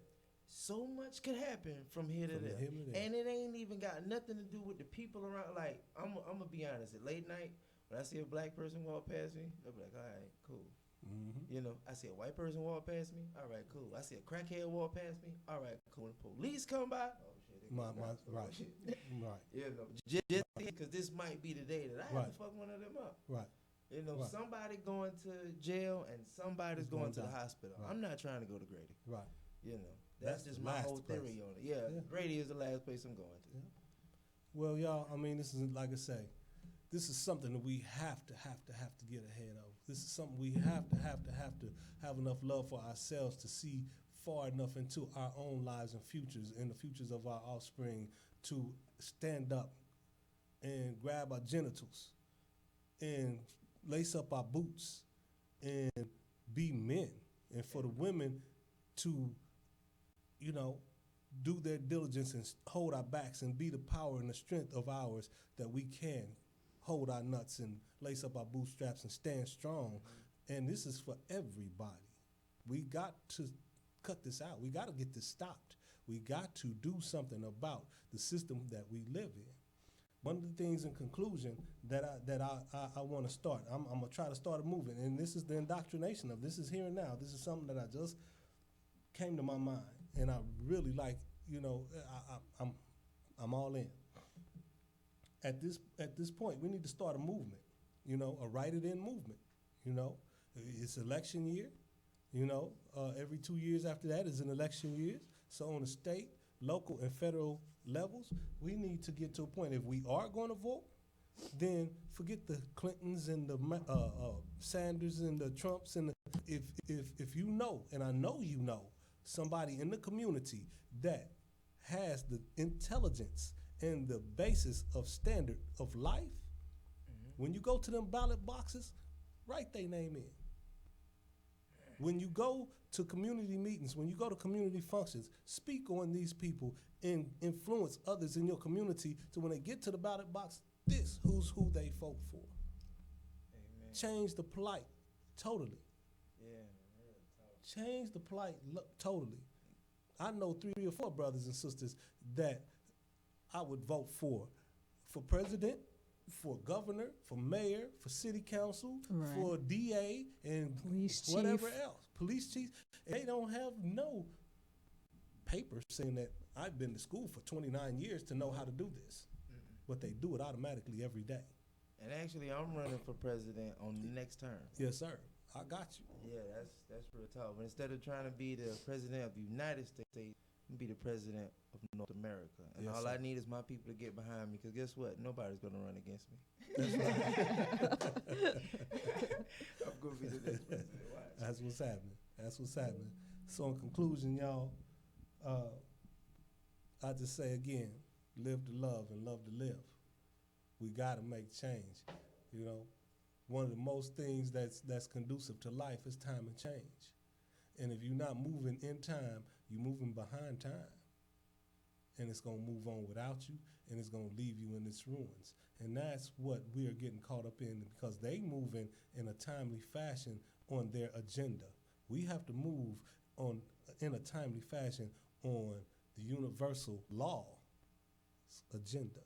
so much could happen from here to there. And it ain't even got nothing to do with the people around. Like, I'm going to be honest. At late night, when I see a black person walk past me, I'll be like, all right, cool. Mm-hmm. I see a white person walk past me, all right, cool. I see a crackhead walk past me, all right, cool. When the police come by, oh shit, Right. Right. Just because this might be the day that I have to fuck one of them up. Right. Right. Somebody going to jail and somebody's going to the hospital. Right. I'm not trying to go to Grady. Right. That's just my whole theory on it. Yeah, Grady is the last place I'm going to. Yeah. Well, y'all, this is, like I say, this is something that we have to get ahead of. This is something we have to have enough love for ourselves to see far enough into our own lives and futures and the futures of our offspring to stand up and grab our genitals and lace up our boots and be men, and for the women to, do their diligence and hold our backs and be the power and the strength of ours that we can hold our nuts and lace up our bootstraps and stand strong. Mm-hmm. And this is for everybody. We got to cut this out. We got to get this stopped. We got to do something about the system that we live in. One of the things in conclusion that I want to start, I'm going to try to start a movement, and this is the indoctrination of this is here and now. This is something that I just came to my mind, and I really like, I'm all in. At this point, we need to start a movement, a write-it-in movement. It's election year. Every 2 years after that is an election year. So on the state, local, and federal levels, we need to get to a point. If we are going to vote, then forget the Clintons and the Sanders and the Trumps and if you know, and I know you know, somebody in the community that has the intelligence and the basis of standard of life, when you go to them ballot boxes, write their name in. When you go to community meetings, when you go to community functions, speak on these people and influence others in your community to when they get to the ballot box, this who's who they vote for. Amen. Change the plight totally. Yeah. Change the plight totally. I know 3 or 4 brothers and sisters that I would vote for president, for governor, for mayor, for city council, right, for DA, and police whatever chief. else. Police chief. They don't have no paper saying that I've been to school for 29 years to know how to do this. But they do it automatically every day. And actually, I'm running for president on the next term. Yes, sir. I got you. Yeah, that's real talk. But instead of trying to be the president of the United States, I'm be the president of North America. And yes, all sir. I need is my people to get behind me, because guess what? Nobody's going to run against me. That's right. I'm going to be the next president. Watch. That's what's happening. That's what's happening. So in conclusion, y'all, I just say again, live to love and love to live. We got to make change. One of the most things that's conducive to life is time and change. And if you're not moving in time, you're moving behind time. And it's going to move on without you, and it's going to leave you in its ruins. And that's what we are getting caught up in, because they moving in a timely fashion on their agenda. We have to move on in a timely fashion on the universal law agenda,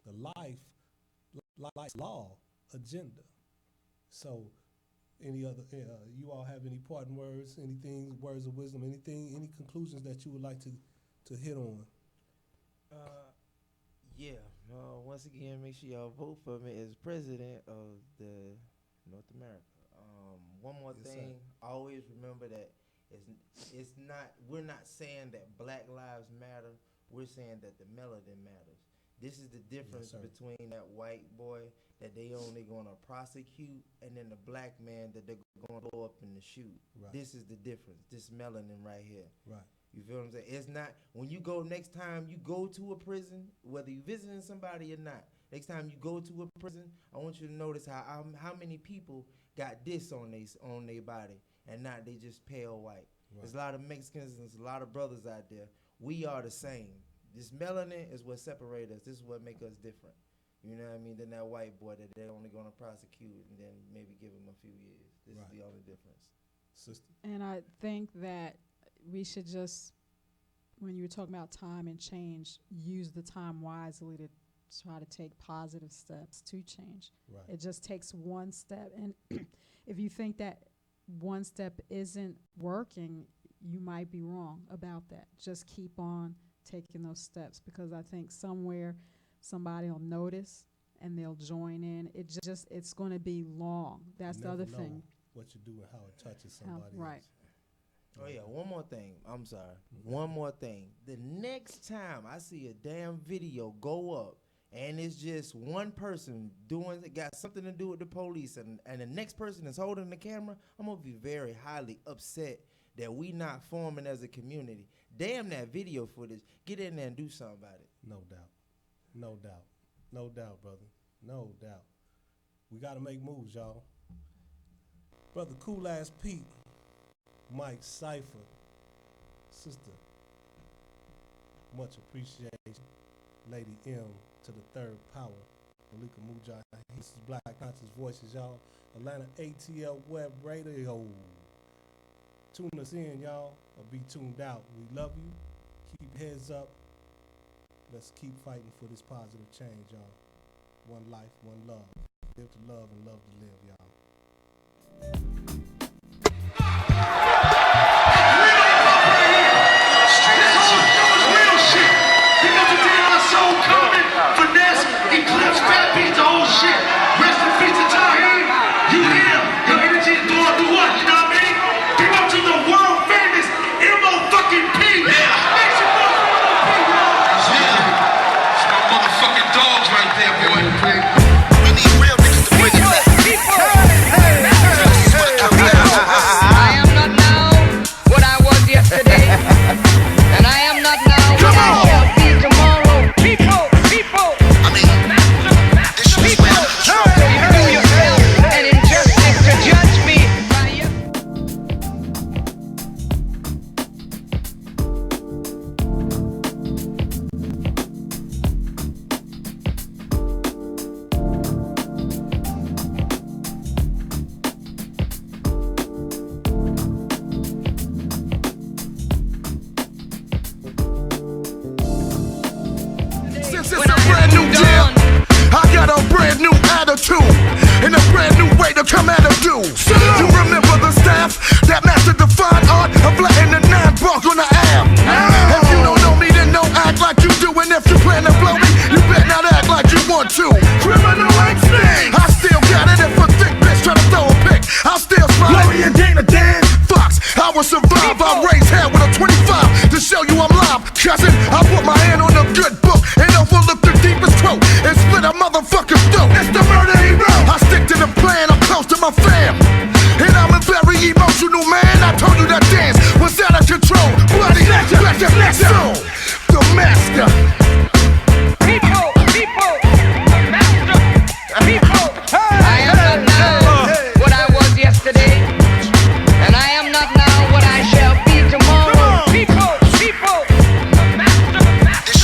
the life law agenda. So any other, you all have any parting words, anything, words of wisdom, anything, any conclusions that you would like to hit on? Yeah, Once again, make sure y'all vote for me as president of the North America. One more thing, always remember that it's not. We're not saying that Black Lives Matter. We're saying that the melanin matters. This is the difference between that white boy that they only gonna prosecute and then the black man that they're gonna blow up in the shoot. Right. This is the difference. This melanin right here. Right. You feel what I'm saying? It's not, when you go next time you go to a prison, whether you visiting somebody or not, next time you go to a prison, I want you to notice how many people got this on their body and not they just pale white. Right. There's a lot of Mexicans and there's a lot of brothers out there. We are the same. This melanin is what separates us. This is what makes us different. You know what I mean? Than that white boy that they're only going to prosecute and then maybe give him a few years. This is the only difference. Sister? And I think that we should just, when you were talking about time and change, use the time wisely to try to take positive steps to change. Right. It just takes one step. And if you think that one step isn't working, you might be wrong about that. Just keep on taking those steps, because I think somewhere somebody will notice and they'll join in. It's going to be long. That's the other thing. What you do and how it touches somebody right. else. Oh yeah, one more thing. I'm sorry. One more thing. The next time I see a damn video go up and it's just one person doing it, got something to do with the police, and the next person is holding the camera, I'm gonna be very highly upset that we not forming as a community. Damn that video footage. Get in there and do something about it. No doubt. No doubt. No doubt, brother. No doubt. We got to make moves, y'all. Brother Cool Ass Pete, Mike Cypher, sister, much appreciation. Lady M to the third power, Malika Mujaahid. This is Black Conscious Voices, y'all. Atlanta ATL Web Radio. Tune us in, y'all, or be tuned out. We love you. Keep heads up. Let's keep fighting for this positive change, y'all. One life, one love. Live to love and love to live, y'all. Real shit. Because the day our soul coming, finesse, eclipse, fat beats, the whole shit. Rest in peace to Tahir. You here. Your energy is going through what? You know what I mean? Big up to the world famous M.O.P. Yeah. Make some noise for M.O.P. Yeah. It's my motherfucking dogs right there, boy. We need real niggas to bring it back. I am not now what I was yesterday, and I am not now what I shall be tomorrow. People. I mean, this shit is way out of control. So you do yourself an injustice to judge me by your... Since it's a brand new year, I got a brand new attitude and a brand new way to come at a dude. You remember the staff that mastered the fine art of letting the 9 bark on the am. If you don't know me, then don't act like you do. And if you plan to blow me, you better not act like you want to. Criminal instinct. I still got it. If a thick bitch try to throw a pick, I'll still smile. Larry and Dana Dan Fox, I will survive. I raise hell with a 25 to show you I'm live. Cousin, I put my hand on a good book and overlook the deepest quote and split a motherfucker's throat. It's the murder hero. I stick to the plan, I'm close to my fam. And I'm a very emotional man. I told you that dance was out of control. Bloody, so the master. People, the master, people. I am not now what I was yesterday, and I am not now what I shall be tomorrow. People, the master,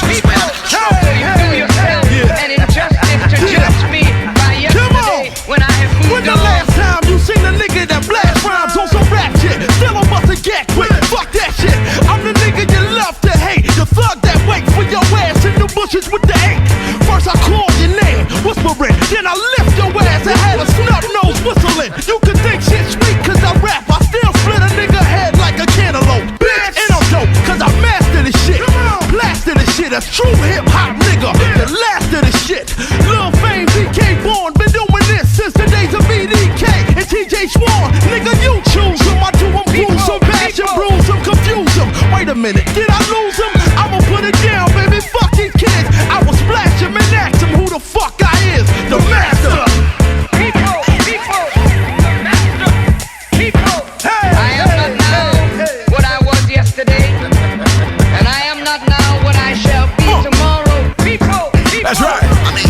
people. So you do yourself an injustice to judge me by yesterday when I have moved on. When the last time you seen a nigga that blast rhymes on some rap shit? Still I'm about to get quick, fuck that shit. I'm the nigga you love to hate, the thug that waits for your ass in the bushes with the 8. First I call your name, whispering, then I lift your ass and had a snub nose whistling. You can think shit sweet cause I rap, I still split a nigga head like a cantaloupe. Bitch, and I'm dope cause I master this shit, blasted this shit, a true hip hop nigga. nigga, the last of the shit. Lil Fame, BK Born, been doing this since the days of BDK and TJ Swan. Nigga, you choose them. I do them bruise them, bash them, bruise them, confuse them. Wait a minute, did I lose them? I'ma put it down, baby. Fuck these kids. I will splash them and ask them who the fuck I is. The master. People, the master, people. I am not now what I was yesterday, and I am not now what I shall be tomorrow. People, That's right. I mean,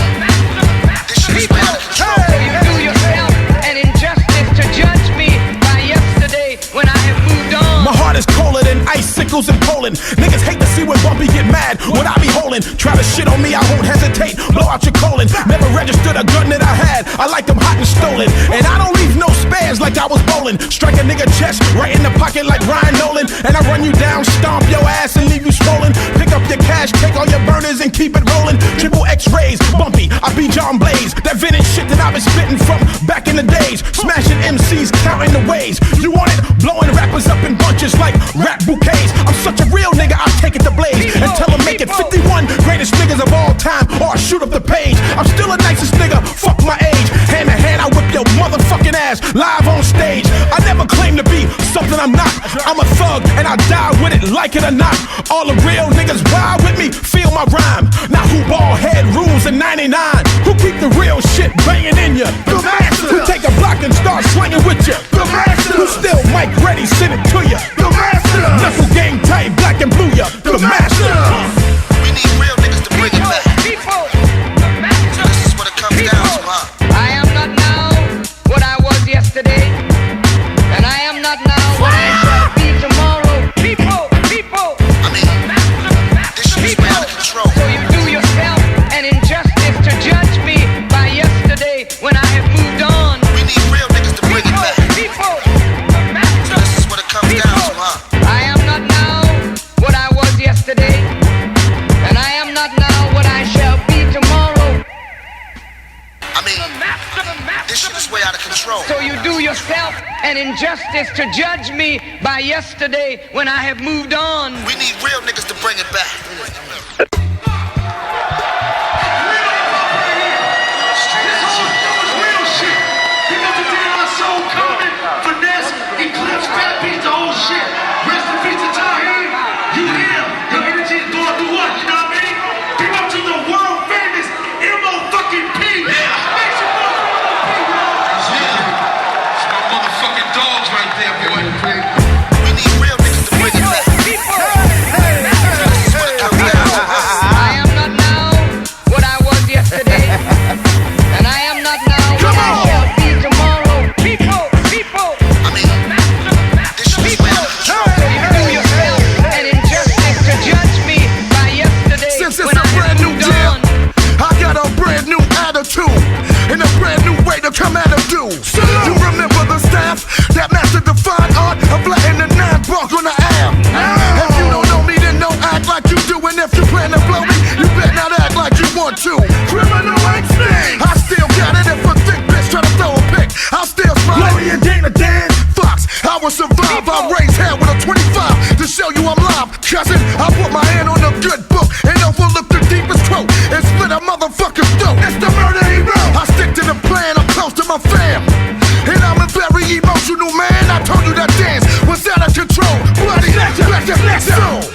this shit is out of control. So you do yourself an injustice to judge me by yesterday when I have moved on. My heart is colder than icicles in Poland. Niggas hate to see when Bumpy get mad. What I be holding, try to shit on me, I won't hesitate. Blow out your colon. Never registered a gun that I had. I like them hot and stolen. And I don't leave no spares like I was bowling. Strike a nigga chest right in the pocket like Ryan Nolan. And I run you down, stomp your ass and leave you swollen. Pick up your cash, take all your burners and keep it rolling. Triple X-rays, Bumpy, I be John Blaze. That vintage shit that I been spitting from back in the days. Smashing MCs, counting the ways. You want it? Blowing rappers up in bunches like rap bouquets. I'm such a real nigga, I'll take it to Blaze and tell them make it 51 greatest niggas of all time, or I shoot up the page. I'm still the nicest nigga, fuck my age. Hand to hand, I whip your motherfucking ass live on stage. I never claim to be something I'm not. I'm a thug and I die with it, like it or not. All the real niggas ride with me, feel my rhyme. Now who ball head rules in 99? Who keep the real shit banging in ya? The master. Who take a block and start swinging with ya? The master. Who still Mike ready, send it to ya? The master. Knuckle game tight, black and blue ya? The master. We need real niggas to bring it back. People, the master. This is what it comes down to, huh? I am not now what I was yesterday, and I am not now what I shall be tomorrow. People, I mean, this shit is way out of control. so you do yourself an injustice to judge me by yesterday when I have moved on. We need real niggas to bring it back. People, the master. This is what it comes down to, huh? I am not now what I was yesterday, and I am not now what I shall be tomorrow. I mean, this shit is way out of control. So you do yourself an injustice to judge me by yesterday when I have moved on. We need real niggas to bring it back. We need real niggas to bring it back. This is what it comes down to. I am not now what I was yesterday, and I am not now what I shall be tomorrow. People, I mean, this shit is way out of control. so you do yourself an injustice to judge me by yesterday Since it's when a I have brand new moved deal, on. I got a brand new attitude and a brand new way to come at a dude. You remember the staff that mastered the fine art of letting the nine bark on the am. If you don't know me, then don't act like you do. And if you plan to blow me, you better not act like you want to. Criminal instinct. I still got it. If a thick bitch try to throw a pick, I'll still smile. Lori and Dana Dan Fox, I will survive. I raise hell with a 25 to show you I'm live. Cousin, I put my hand on a good book and overlook the deepest quote and split a motherfucker's throat. It's the murder hero. I stick to the plan. I'm close to my fam. And I'm a very emotional man. I told you that dance was out of control. Bloody, back to next zone.